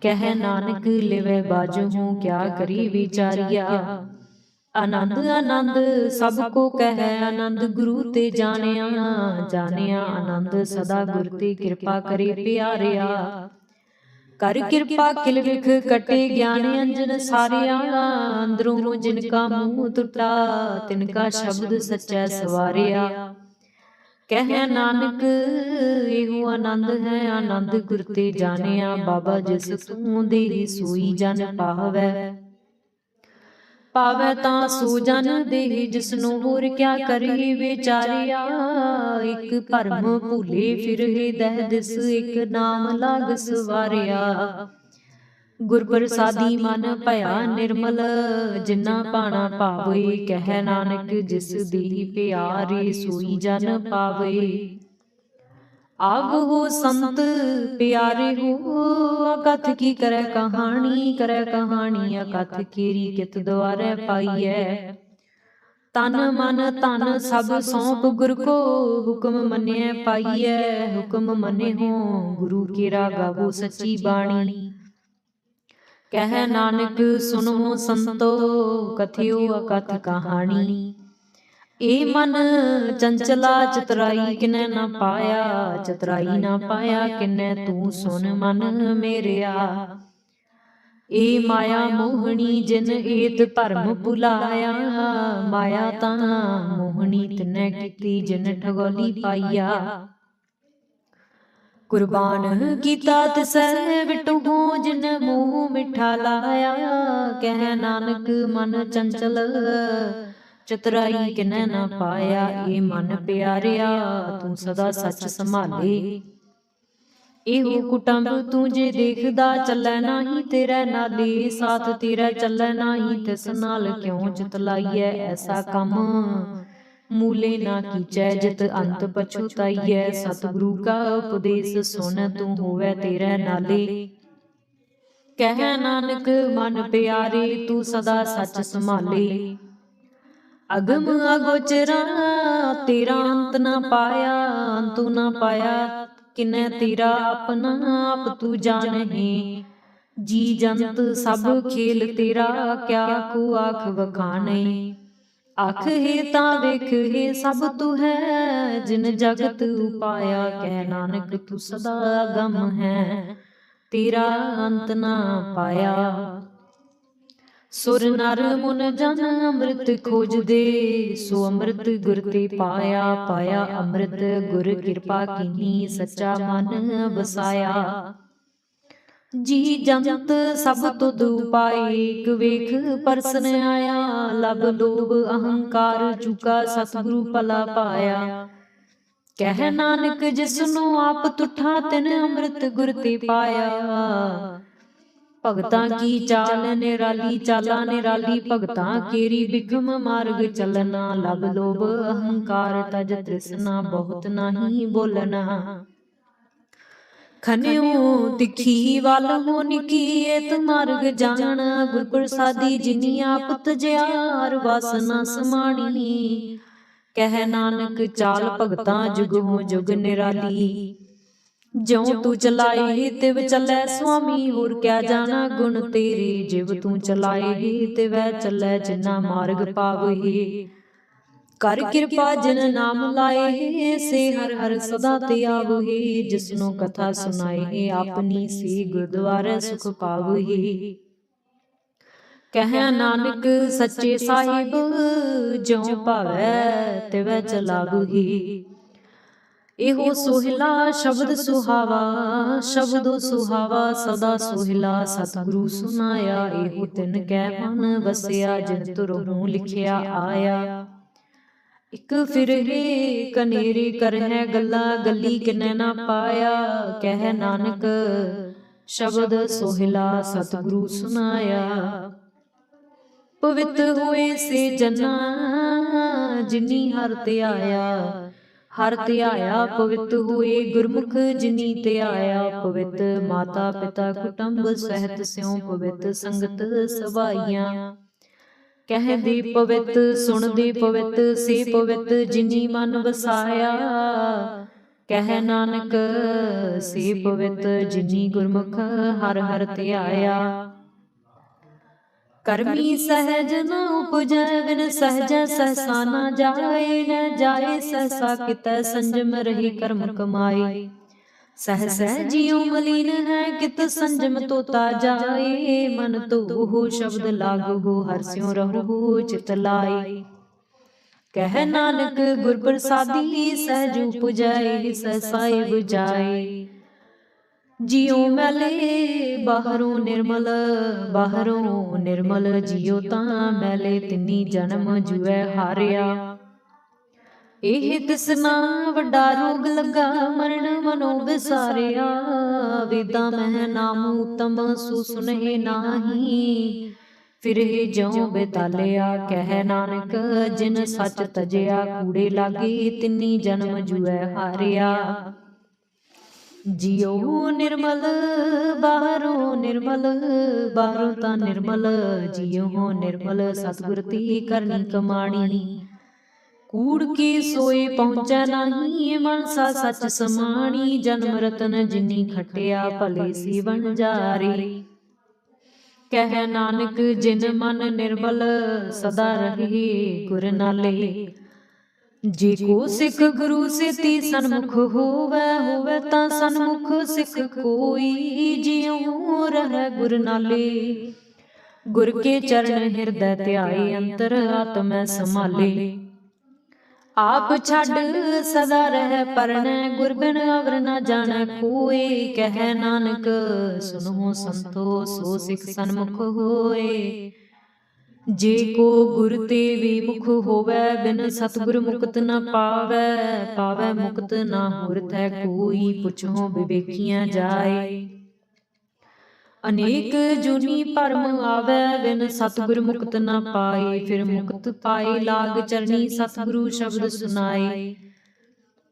कह नानक लिवै बाजू क्या करी बेचारिया। आनंद आनंद सब को कह आनंद गुरु ते जानिया, जानिया आनंद सदा गुर ते कृपा करे प्यारिया। कर कृपा किल विख कटे ज्ञान अंजन सारिया, अंदरों जिनका मुंह टुटा तिनका शब्द सच्चा सवारिया। कह नानक एहो आनंद है आनंद गुर ते जानिया, बाबा जिस तू दे सोई जन पावै। पावै तां सो जन देह जिसनु होर क्या करिए बेचारिया। एक भरम भूले फिर दह दिस, एक नाम लाग सवारिया। गुर प्रसादी मन भया निर्मल, जिन्ना पाना पावे। कह नानक जिस देह प्यारे सोई जन पावे। आव हो संत प्यारे हो अकथ की करे कहानी अकथ केरी कित द्वारे पाइयै। तन मन धन सब सौंप गुर को, हुक्म मन्य पाइयै। हुक्म मने हो गुरु केरा गावो सच्ची बाणी। कह नानक सुनो संतो कथियो अकथ कहानी। ए मन चंचला चतुराई किनै न पाया, चतुराई न पाया किनै तू सुन मन मेरिया। ए माया मोहनी जिन एत भरम भुलाया, माया तां मोहनी तिनै कीती जिन ठगोली पाइया। कुर्बान कीता तिसै विटो जिन मोह मिठा लाया। कह नानक मन चंचल चतुराई किनै न पाया। ए मन प्यारिया तू सदा सच संभाले। एहो कुटुंब तू जे देखदा चलै नाही तेरे नाले। साथ तेरा चलै नाही तिस नाल क्यों चित लाइयै। ऐसा कम मूले ना कीचै जित अंत पछुताइयै। सतगुरु का उपदेश सुन तू होवै तेरे नाले। कह नानक मन प्यारे तू सदा सच संभाले। अगम अगोचरा तेरा अंत न पाया, अंतु न पाया किनै तेरा अपना आप तू जानहि। जी जंत सब खेल तेरा क्या को आख बखाने। आख हे ता वेख हे सब तू है जिन जगत उपाया। कह नानक तू सदा अगम है तेरा अंत न पाया। ਸੁਰ ਨਰ ਮੁਨ ਜਨ ਅੰਮ੍ਰਿਤ ਖੋਜਦੇ, ਸੋ ਅੰਮ੍ਰਿਤ ਗੁਰ ਤੇ ਪਾਇਆ। ਪਾਇਆ ਅੰਮ੍ਰਿਤ ਗੁਰ ਕਿਰਪਾ ਕੀਨੀ, ਸੱਚਾ ਮਨ ਵਸਾਇਆ। ਜੀ ਜੰਤ ਸਭ ਤੁਧ ਉਪਾਏ, ਏਕ ਵੇਖ ਪਰਸਨ ਆਇਆ। ਲਬ ਲੋਭ ਅਹੰਕਾਰ ਚੁਕਾ, ਸਤਿਗੁਰੂ ਭਲਾ ਪਾਇਆ। ਕਹਿ ਨਾਨਕ ਜਿਸਨੂੰ ਆਪ ਤੁਠਾ, ਤਿਨ ਅੰਮ੍ਰਿਤ ਗੁਰ ਤੇ ਪਾਇਆ। ਭਗਤਾਂ ਕੀ ਚਾਲ ਨਿਰਾਲੀ, ਚਾਲਾਂ ਨਿਰਾਲੀ ਭਗਤਾਂ ਕੇਰੀ। ਬਿਖਮ ਮਾਰਗ ਚਲਨਾ, ਲਬ ਲੋਭ ਅਹੰਕਾਰ ਤਜ ਤ੍ਰਿਸ਼ਨਾ। ਬਹੁਤ ਨਾਹੀ ਬੋਲਣਾ, ਖਨਿਓ ਤਿੱਖੀ ਵੱਲ ਹੋ ਨਿਕੀਏਤ ਮਾਰਗ ਜਾਣਾ। ਗੁਰ ਪ੍ਰਸਾਦੀ ਜਿਨੀ ਆਪ ਤਜਿਆਰ, ਵਾਸਨਾ ਸਮਾਣੀ। ਕਹਿ ਨਾਨਕ ਚਾਲ ਭਗਤਾਂ ਜੁਗਹੁ ਜੁਗ ਨਿਰਾਲੀ। ਜਿਉ ਤੂੰ ਚਲਾਏ ਤਿਵ ਚੱਲੈ ਸੁਆਮੀ, ਹੋਰ ਕਿਆ ਜਾਣਾ ਗੁਣ ਤੇਰੇ। ਜਿਵ ਤੂੰ ਚਲਾਏ ਤਿਵੈ ਚੱਲੈ, ਜਿਨਾ ਮਾਰਗ ਪਾਵਹਿ। ਕਰ ਕਿਰਪਾ ਜਿਨ ਨਾਮ ਲਾਏ, ਸੇ ਹਰ ਹਰ ਸਦਾ ਤੇ ਆਵਹਿ। ਜਿਸਨੂੰ ਕਥਾ ਸੁਨਾਏ ਆਪਨੀ, ਸੇ ਗੁਰਦੁਆਰੇ ਸੁਖ ਪਾਵਹਿ। ਕਹਿ ਨਾਨਕ ਸੱਚੇ ਸਾਹਿਬ, ਜਿਉ ਭਾਵੈ ਤਿਵੈ ਚਲਾਵਹਿ। ਇਹੋ ਸੋਹਿਲਾ ਸ਼ਬਦ ਸੁਹਾਵਾ, ਸ਼ਬਦੋ ਸੁਹਾਵਾ ਸਦਾ ਸੋਹਿਲਾ। ਸਤਿਗੁਰੂ ਸੁਨਾਇਆ ਇਹੋ ਤਿਨ ਕੈ ਮਨ ਵਸਿਆ, ਜਿਨ ਤੁਰਹੂ ਲਿਖਿਆ ਆਇਆ। ਇਕ ਫਿਰਹਿ ਕਨੇਰੇ ਕਰਹਿ ਗੱਲਾਂ, ਗੱਲੀ ਕਿਨੈ ਨਾ ਪਾਇਆ। ਕਹਿ ਨਾਨਕ ਸ਼ਬਦ ਸੋਹਿਲਾ, ਸਤਿਗੁਰੂ ਸੁਨਾਇਆ। ਪਵਿੱਤ ਹੋਏ ਸੇ ਜਨਾ, ਜਿਨੀ ਹਰਿ ਧਿਆਇਆ। ਹਰਿ ਧਿਆਇਆ ਪਵਿੱਤ ਹੋਏ, ਗੁਰਮੁਖ ਜਿਨੀ ਧਿਆਇਆ। ਪਵਿੱਤ ਮਾਤਾ ਪਿਤਾ ਕੁਟੰਬ ਸਹਿਤ, ਸਿਉ ਪਵਿੱਤ ਸੰਗਤ ਸਭਾਈਆਂ। ਕਹਿਦੇ ਪਵਿੱਤ ਸੁਣਦੇ ਪਵਿੱਤ, ਸੇ ਪਵਿੱਤ ਜਿਨੀ ਮਨ ਵਸਾਇਆ। ਕਹਿ ਨਾਨਕ ਸੇ ਪਵਿੱਤ ਜਿਨੀ ਗੁਰਮੁਖ ਹਰਿ ਹਰਿ ਧਿਆਇਆ। ਕਰਮੀ ਸਹਿਜ ਨ ਉਪਜੈ, ਬਿਨ ਸਹਿਜੈ ਸਹਸਾ ਨਾ ਜਾਏ। ਨ ਜਾਏ ਸਹਸਾ ਕਿਤੈ, ਸੰਜਮ ਰਹੀ ਕਰਮ ਕਮਾਏ। ਸਹਸੈ ਜਿਉ ਮਲੀਨ ਹੈ, ਕਿਤ ਸੰਜਮ ਤੋਤਾ ਜਾਏ। ਮਨ ਧੋਹੁ ਸ਼ਬਦ ਲਾਗਹੁ, ਹਰਿ ਸਿਉ ਰਹੂ ਚਿਤ ਲਾਏ। ਕਹਿ ਨਾਨਕ ਗੁਰ ਪ੍ਰਸਾਦੀ, ਸਹਿਜ ਉਪਜੈ ਸਹਸਾਏ 부ਜਾਏ। ਜਿਉ ਮੈਲੇ ਬਾਹਰੋਂ ਨਿਰਮਲ, ਬਾਹਰੋਂ ਨਿਰਮਲ। ਜਿਉ ਤਾਂ ਮੈਲੇ, ਤਿਨੀ ਜਨਮ ਜੁਐ ਹਾਰਿਆ। ਇਹ ਤਿਸਨਾ ਵੱਡਾ ਰੋਗ ਲੱਗਾ, ਮਰਨ ਮਨੋ ਵਿਸਾਰਿਆ। ਵੇਦਾਂ ਮਹਿ ਨਾਮ ਉਤਮ, ਸੋ ਸੁਨਹਿ ਨਾਹੀ। ਫਿਰਹਿ ਜਿਉ ਬੇਤਾਲਿਆ। ਕਹਿ ਨਾਨਕ ਜਿਨ ਸੱਚ ਤਜਿਆ, ਕੂੜੇ ਲਾਗੇ ਤਿਨੀ ਜਨਮ ਜੁਐ ਹਾਰਿਆ। ਜਿਉ ਨਿਰਮਲ ਬਾਹਰੋਂ ਨਿਰਮਲ, ਬਾਹਰੋਂ ਤਾਂ ਨਿਰਮਲ। ਜਿਉ ਨਿਰਮਲ ਸਤਿਗੁਰ ਤੇ ਕਰਨੀ ਕਮਾਣੀ। ਕੂੜ ਕੇ ਸੋਏ ਪਹੁੰਚੈ ਨਾਹੀ, ਮਨਸਾ ਸੱਚ ਸਮਾਣੀ। ਜਨਮ ਰਤਨ ਜਿਨੀ ਖਟਿਆ, ਭਲੇ ਸੀ ਵਣਜਾਰੇ। ਕਹਿ ਨਾਨਕ ਜਿਨ ਮਨ ਨਿਰਮਲ, ਸਦਾ ਰਹੇ ਗੁਰ ਨਾਲੇ। ਜੇ ਕੋ ਸਿੱਖ ਗੁਰੂ ਸੇਤੀ ਸਨਮੁਖ ਹੋਵੈ, ਹੋਵੈ ਤਾਂ ਸਨਮੁਖ ਸਿੱਖ ਕੋਈ। ਜਿਉ ਰਹਿ ਗੁਰ ਨਾਲੇ, ਗੁਰ ਕੇ ਚਰਨ ਹਿਰਦੈ ਧਿਆਏ। ਅੰਤਰ ਆਤਮੈ ਸੰਭਾਲੇ। ਆਪ ਛੱਡ ਸਦਾ ਰਹਿ ਪਰਣੈ, ਗੁਰ ਬਿਨ ਅਵਰ ਨਾ ਜਾਣੈ ਕੋਇ। ਕਹਿ ਨਾਨਕ ਸੁਨਹੁ ਸੰਤੋ, ਸੋ ਸਿੱਖ ਸਨਮੁਖ ਹੋਏ। ਜੇ ਕੋ ਗੁਰ ਤੇ ਵਿਮੁਖ ਹੋਵੈ, ਬਿਨ ਸਤਿਗੁਰ ਮੁਕਤ ਨ ਪਾਵੈ। ਪਾਵੈ ਮੁਕਤ ਨਾ ਹੋਰਥੈ ਕੋਈ, ਪੁੱਛੋ ਵਿਵੇਕੀਆਂ ਜਾਏ। ਅਨੇਕ ਜੂਨੀ ਭਰਮ ਆਵੈ, ਬਿਨ ਸਤਿਗੁਰ ਮੁਕਤ ਨ ਪਾਏ। ਫਿਰ ਮੁਕਤ ਪਾਏ ਲਾਗ ਚਰਣੀ, ਸਤਿਗੁਰੂ ਸ਼ਬਦ ਸੁਨਾਏ।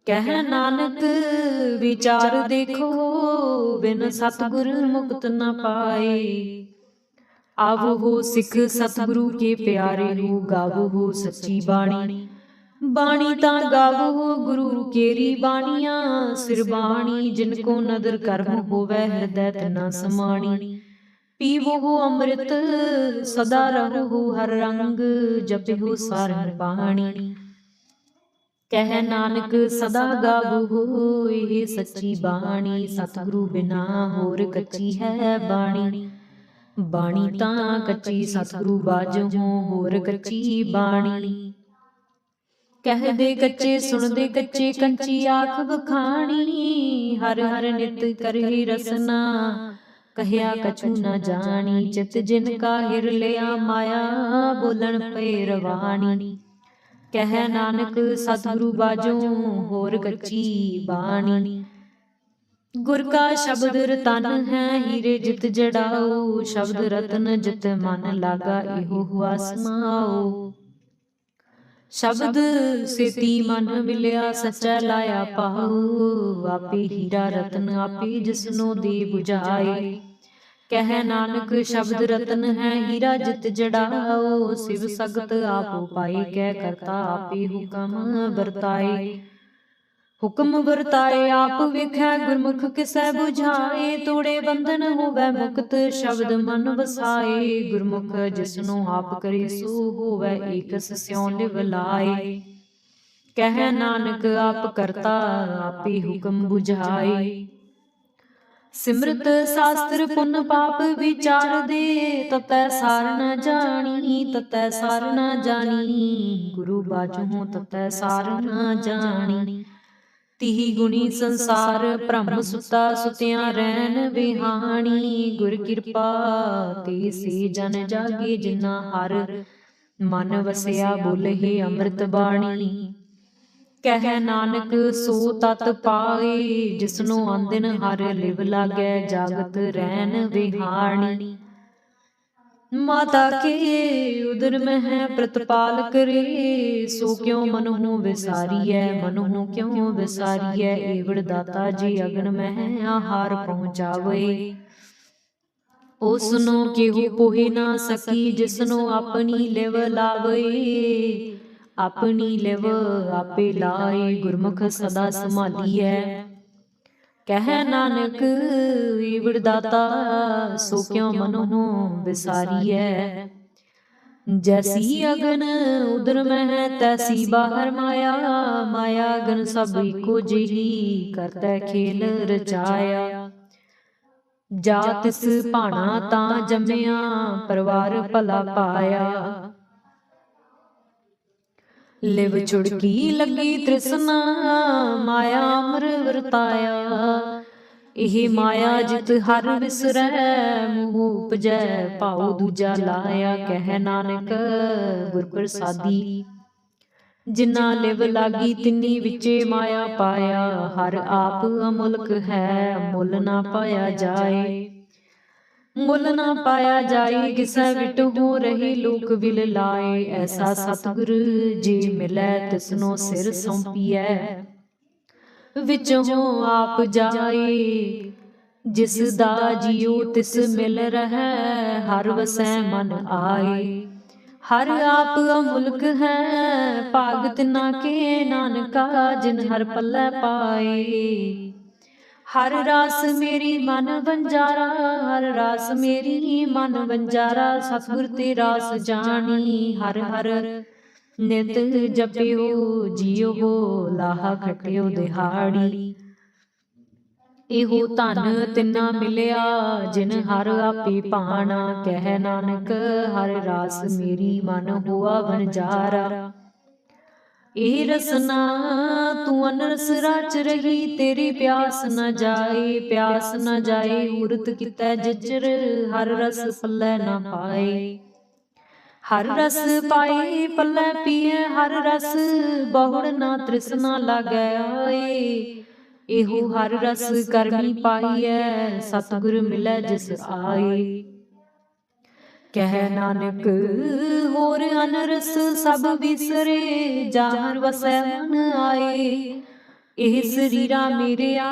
ਕਹਿ ਨਾਨਕ ਵਿਚਾਰ ਦੇਖੋ, ਬਿਨ ਸਤਿਗੁਰ ਮੁਕਤ ਨ ਪਾਏ। ਆਵਹੁ ਸਿੱਖ ਸਤਿਗੁਰੂ ਕੇ ਪਿਆਰੇ ਹੋ, ਗਾਵਹੁ ਸੱਚੀ ਬਾਣੀ। ਬਾਣੀ ਤਾਂ ਗਾਵਹੁ ਗੁਰੂ ਕੇਰੀ ਬਾਣੀਆਂ। ਸਿਰ ਬਾਣੀ ਜਿਨ ਕੋ ਨਦਰ ਕਰਮ ਹੋਵੈ, ਹਿਰਦੈ ਤਿਨਾ ਸਮਾਣੀ। ਪੀਵਹੁ ਅੰਮ੍ਰਿਤ ਸਦਾ ਰਹਹੁ ਹਰ ਰੰਗ, ਜਪਿਹੁ ਸਾਰੰਗ ਬਾਣੀ। ਕਹਿ ਨਾਨਕ ਸਦਾ ਗਾਵਹੁ ਇਹ ਸੱਚੀ ਬਾਣੀ। ਸਤਿਗੁਰੂ ਬਿਨਾ ਹੋਰ ਕੱਚੀ ਹੈ ਬਾਣੀ। ਬਾਣੀ ਤਾਂ ਕੱਚੀ ਸਤਿਗੁਰੂ ਬਾਝੋਂ ਹੋਰ ਕੱਚੀ ਬਾਣੀ। ਕਹਦੇ ਕੱਚੇ ਸੁਣਦੇ ਕੱਚੇ ਕੰਚੀ ਆਖ ਬਖਾਣੀ। ਹਰ ਹਰ ਨਿਤ ਕਰਹਿ ਰਸਨਾ ਕਹਿਆ ਕਛੂ ਨ ਜਾਣੀ। ਚਿਤ ਜਿਨ ਕਾ ਹਿਰ ਲਿਆ ਮਾਇਆ ਬੋਲਣ ਪਏ ਰਵਾਣੀ। ਕਹਿ ਨਾਨਕ ਸਤਿਗੁਰੂ ਬਾਝੋਂ ਹੋਰ ਕੱਚੀ ਬਾਣੀ। ਗੁਰ ਕਾ ਸ਼ਬਦ ਰਤਨ ਹੈ ਹੀਰੇ ਜਿਤ ਜੜਾਓ। ਸ਼ਬਦ ਰਤਨ ਜਿਤ ਮਨ ਲਾਗਾ ਇਹੋ ਹੁਆ ਸਮਾਓ। ਸ਼ਬਦ ਸੇਤੀ ਮਨ ਮਿਲਿਆ ਸੱਚਾ ਲਾਇਆ ਪਾਉ। ਆਪੇ ਹੀਰਾ ਰਤਨ ਆਪੇ ਜਿਸਨੋ ਦੇ 부ਝਾਏ। ਕਹਿ ਨਾਨਕ ਸ਼ਬਦ ਰਤਨ ਹੈ ਹੀਰਾ ਜਿਤ ਜੜਾਓ। ਸਿਵ ਸਗਤ ਆਪੋ ਪਾਈ ਕਹਿ ਕਰਤਾ ਆਪੇ ਹੁਕਮ ਵਰਤਾਏ। ਹੁਕਮ ਵਰਤਾਏ ਆਪ ਵੇਖੈ ਗੁਰਮੁਖ ਕਿਸੈ 부ਝਾਏ। ਤੋੜੇ ਬੰਧਨ ਹੋਵੈ ਮੁਕਤ ਸ਼ਬਦ ਮਨ ਵਸਾਏ। ਗੁਰਮੁਖ ਜਿਸਨੂੰ ਆਪ ਕਰੇ ਸੋ ਹੋਵੈ ਏਕਸ ਸਿਉ ਲਿਵ ਲਾਏ। ਕਹਿ ਨਾਨਕ ਆਪ ਕਰਤਾ ਆਪੇ ਹੁਕਮ 부ਝਾਏ। ਸਿਮਰਤ ਸਾਸਤਰ ਪੁੰਨ ਪਾਪ ਵਿਚਾਰ ਦੇ ਤਤੈ ਸਾਰ ਨ ਜਾਣੀ। ਤਤੈ ਸਾਰ ਨ ਜਾਣੀ ਗੁਰੂ ਬਾਝੋਂ ਤਤੈ ਸਾਰ ਨ ਜਾਣੀ। ਤਿਹੀ ਗੁਣੀ ਸੰਸਾਰ ਭ੍ਰਮ ਸੁਤਾ ਸੁਤਿਆਂ ਰਹਿਣ ਬਿਹਾਣੀ। ਗੁਰ ਕਿਰਪਾ ਤੇ ਸੇ ਜਨ ਜਾਗੇ ਜਿਨਾ ਹਰ ਮਨ ਵਸਿਆ ਬੋਲਹਿ ਅੰਮ੍ਰਿਤ ਬਾਣੀ। ਕਹਿ ਨਾਨਕ ਸੋ ਤਤ ਪਾਏ ਜਿਸਨੂੰ ਆਂਦਿਨ ਹਰ ਲਿਵ ਲਾਗੈ ਜਾਗਤ ਰਹਿਣ ਬਿਹਾਣੀ। ਮਾਤਾ ਕੇ ਉਦਰ ਮਹਿ ਪ੍ਰਤਪਾਲ ਕਰੇ ਸੋ ਕਿਉ ਮਨਹੁ ਵਿਸਾਰੀਐ। ਮਨਹੁ ਕਿਉ ਵਿਸਾਰੀਐ ਏਵੜ ਦਾਤਾ ਜੀ ਅਗਨ ਮਹਿ ਆਹਾਰ ਪਹੁੰਚਾਵੇ। ਉਸਨੂੰ ਕਿਹੂ ਪੋਹਿ ਨਾ ਸਕੀ ਜਿਸਨੂੰ ਆਪਣੀ ਲਿਵ ਲਾਵੇ। ਆਪਣੀ ਲਿਵ ਆਪੇ ਲਾਏ ਗੁਰਮੁਖ ਸਦਾ ਸੰਭਾਲੀਐ। ਕਹਿ ਨਾਨਕ ਏਵੜ ਦਾਤਾ ਸੋ ਕਿਉ ਮਨਹੁ ਵਿਸਾਰੀਐ। ਜੈਸੀ ਅਗਨ ਉਦਰ ਮਹਿ ਤੈਸੀ ਬਾਹਰ ਮਾਇਆ। ਮਾਇਆ ਅਗਨ ਸਭ ਇੱਕੋ ਜਿਹੀ ਕਰਤੈ ਖੇਲ ਰਚਾਇਆ। ਜਾ ਤਿਸ ਭਾਣਾ ਤਾਂ ਜੰਮਿਆ ਪਰਵਾਰ ਭਲਾ ਪਾਇਆ। ਲਿਵ ਛੁੜਕੀ ਲੱਗੀ ਤ੍ਰਿਸ਼ਨਾ ਮਾਇਆ ਅਮਰ ਵਰਤਾਇਆ। ਇਹ ਮਾਇਆ ਜਿਤ ਹਰ ਵਿਸਰੈ ਮੋਹ ਉਪਜੈ ਭਾਉ ਦੂਜਾ ਲਾਇਆ। ਕਹਿ ਨਾਨਕ ਗੁਰ ਪ੍ਰਸਾਦੀ ਜਿਨਾ ਲਿਵ ਲਾਗੀ ਤਿੰਨੀ ਵਿਚੇ ਮਾਇਆ ਪਾਇਆ। ਹਰ ਆਪ ਅਮੁਲਕ ਹੈ ਮੁੱਲ ਨਾ ਪਾਇਆ ਜਾਏ। ਮੁੱਲ ਨਾ ਪਾਇਆ ਜਾਏ ਕਿਸੈ ਵਿਟ ਹੋ ਰਹੀ ਲੋਕ ਵਿਲ ਲਾਏ। ਐਸਾ ਸਤਿਗੁਰ ਜੇ ਮਿਲੈ ਤਿਸਨੋ ਸਿਰ ਸੌਂਪੀਐ। ਵਿਚੋਂ ਆਪ ਜਾਏ ਜਿਸ ਦਾ ਜੀਉ ਤਿਸ ਮਿਲ ਰਹੈ। ਹਰ ਵਸੈ ਮਨ ਆਏ। ਹਰ ਆਪ ਅਮੁਲਕ ਹੈ ਭਾਗ ਤਿਨਾ ਕੇ ਨਾਨਕਾ ਜਿਨ ਹਰ ਪੱਲੇ ਪਾਏ। ਹਰ ਰਾਸ ਮੇਰੀ ਮਨ ਵੰਜਾਰਾ ਹਰ ਰਾਸ ਮੇਰੀ ਮਨ ਵੰਜਾਰਾ। ਸਤਿਗੁਰ ਤੇ ਰਾਸ ਜਾਣੀ ਹਰ ਹਰ ਨਿਤ ਜਪਿਓ ਜੀਓ ਲਾਹਾ ਖਟਿਓ ਦਿਹਾੜੀ। ਇਹੋ ਧਨ ਤਿਨਾ ਮਿਲਿਆ ਜਿਨ ਹਰ ਆਪੇ ਭਾਣਾ। ਕਹਿ ਨਾਨਕ ਹਰ ਰਾਸ ਮੇਰੀ ਮਨ ਹੋਆ ਵਣਜਾਰਾ। ਇਹ ਰਸਨਾ ਤੂੰ ਅਨਰਸ ਰਚ ਰਹੀ ਤੇਰੀ ਪਿਆਸ ਨ ਜਾਏ। ਪਿਆਸ ਨ ਜਾਏ ਉਰਤ ਕੀਤੈ ਜਿਚਰ ਹਰ ਰਸ ਪੱਲੇ ਨਾ ਪਾਏ। ਹਰ ਰਸ ਪਾਏ ਪੱਲੇ ਪੀਏ ਹਰ ਰਸ ਬਹੁੜ ਨਾ ਤ੍ਰਿਸ਼ਨਾ ਲਾਗੈ ਆਏ। ਇਹੋ ਹਰ ਰਸ ਕਰਮੀ ਪਾਈਐ ਸਤਿਗੁਰ ਮਿਲੈ ਜਿਸ ਆਏ। ਕਹਿ ਨਾਨਕ ਹੋਰ ਅਨਰਸ ਸਭ ਵਿਸਰੇ ਜਾਹਰ ਵਸੈ ਮਨ ਆਏ। ਇਹ ਸਰੀਰਾ ਮੇਰਿਆ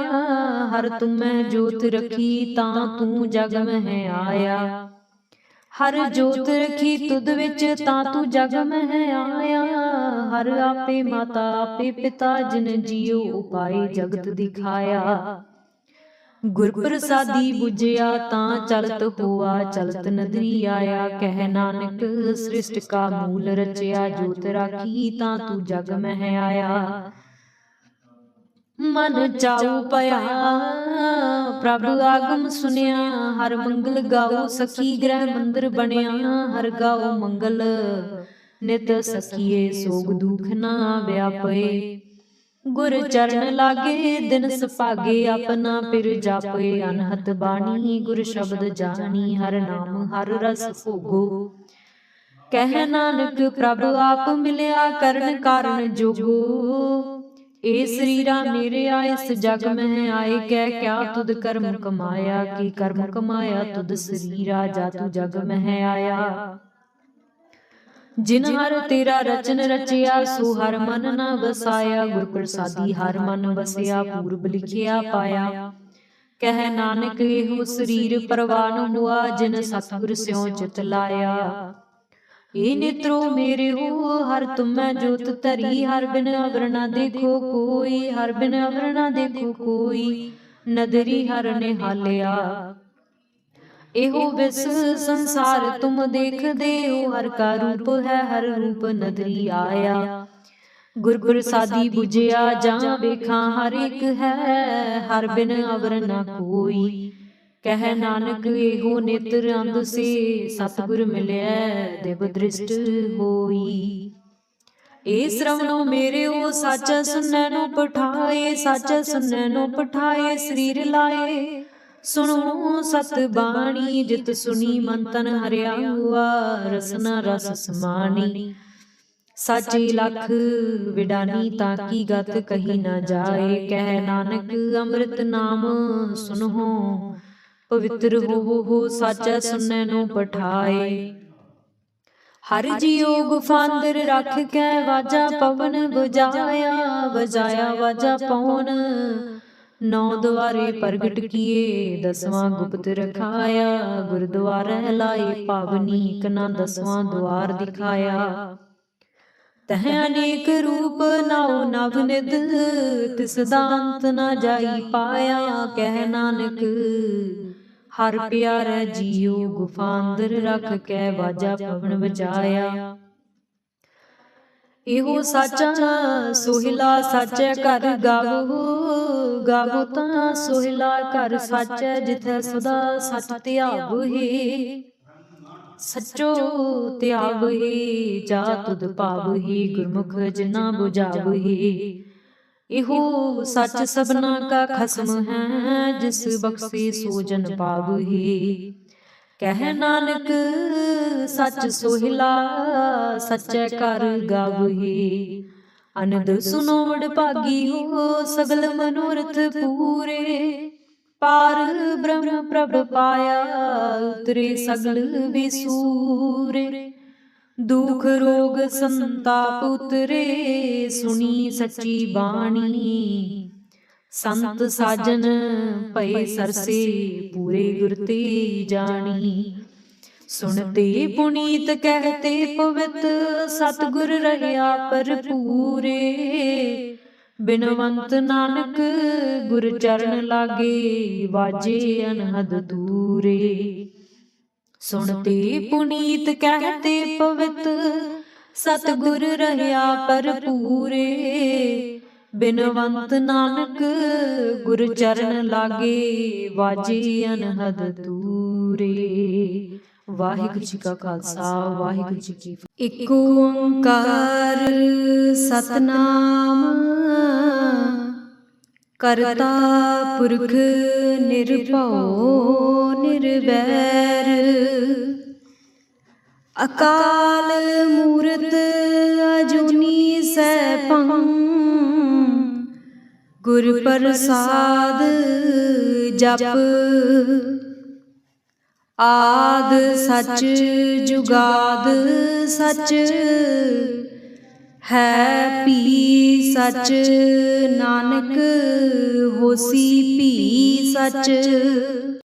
ਹਰ ਤੁਮੈ ਜੋਤ ਰਖੀ ਤਾਂ ਤੂੰ ਜਗ ਮਹਿ ਆਇਆ। ਹਰ ਜੋਤ ਰਖੀ ਤੁਧ ਵਿੱਚ ਤਾਂ ਤੂੰ ਜਗ ਮਹਿ ਆਇਆ। ਹਰ ਆਪੇ ਮਾਤਾ ਆਪੇ ਪਿਤਾ ਜਿਨ ਜੀਉ ਉਪਾਏ ਜਗਤ ਦਿਖਾਇਆ। ਗੁਰ ਪ੍ਰਸਾਦੀ ਬੁਝਿਆ ਤਾਂ ਚਲਤ ਹੋਆ ਚਲਤ ਨਦਰੀ ਆਇਆ। ਕਹਿ ਨਾਨਕ ਸ੍ਰਿਸ਼ਟ ਕਾ ਮੂਲ ਰਚਿਆ ਜੋਤ ਰਾਖੀ ਤਾਂ ਤੂੰ ਜਗ ਮਹਿ ਆਇਆ। मन चाऊ पया प्रभ आगम सुनिया। हर मंगल गाओ सखी ग्रह मंदिर बनया। हर गाओ मंगल नित सखिए सोग दुख ना व्यापे। गुर चरण लागे दिन सभागे अपना पिर जापे। अनहत बाणी गुर शब्द जानी हर नाम हर रस भोगो। कह नानक प्रभ आप मिलिया करन कारण जोगो। ए शरीरा मेरे आए इस जग में आए कह क्या तुद कर्म कमाया। की कर्म कमाया तुद शरीरा जा तू जग में आया। जिन हर तेरा रचन रचिया सो हर मन न बसाया। गुर प्रसादी हर मन बसिया पूर्व लिखिया पाया। कह नानक एहो शरीर परवान हुआ जिन सतगुर स्यों चित लाया। ए नेत्रो मेरे हो हर तुम्हें जोत धरी। हर बिन अवर न देखो कोई। हर बिन अवर न देखो कोई नदरी हर निहालिया। एहो विस संसार तुम देख दे हो। हर का रूप है हर रूप नदरी आया। गुर प्रसादी बुझिया जा बेखा हर एक है। हर बिन अवर न कोई कह नानक एहो नेत्र अंध से सतगुर मिलै दिव दृष्ट होई। ए श्रवणो मेरे हो सच सुनै नो पठाए। सच सुनै नो पठाए शरीर लाए। सुनो सत बाणी जित सुनी मन तन हरिया हुआ। रसना रस समानी साचे लख विडानी ताकी गत कही न जाए। कह नानक अमृत नाम सुनहो पवित्र हो साचा सुनै नो पठाए। हर जियो गुफांदर रख कै वाजा पवन बजाया। बजाया वाजा पवन नौ द्वारे प्रगट किए। दसवां गुप्त रखाया। गुरुद्वारा लाए पावनी कना दसवां द्वार दिखाया। तह अनेक रूप नाओ नव निध तिस दांत न जाई पाया। कह नानक हर प्यारे जियो गुफांदर रख कै वाजा पवन बजाया। एहो साचा सोहिला साचे घर गावो। गावो तां सोहिला घर साचे जिथे सदा सच त्याव है। सचो त्याव है जा तुद पाव है। गुरमुख जिना बुझाव है। एहो सच सबना का खसम है जिस बख्शे सो जन पाव है। कह नानक सच सोहिला सच्चे कर गाव है। अनद सुनो वड भागी हो सगल मनोरथ पूरे। पार ब्रह्म प्रभ पाया उतरे सगल विसूरे। दुख रोग संताप उतरे सुनी सच्ची बाणी। संत साजन भय सरसे पूरे गुर ते जानी। सुनते पुनीत कहते पवित सतगुर रहया भरपूरे। बिनवंत नानक गुर चरण लागे वाजे अनहद दूरे। सुनते पुनीत कहते पवित सतगुर रहया भरपूरे। बिनवंत नानक गुर चरण लागे वाजे अनहद दूरे। वाहिगुरू जी का खालसा वाहिगुरू जी की फतेह। इक ओंकार सतनाम करता पुरख निर्भउ निर्वैर। अकाल मूरत अजूनी सैभं गुर प्रसाद जप। आद सच जुगाद सच है पी सच। नानक होसी पी सच।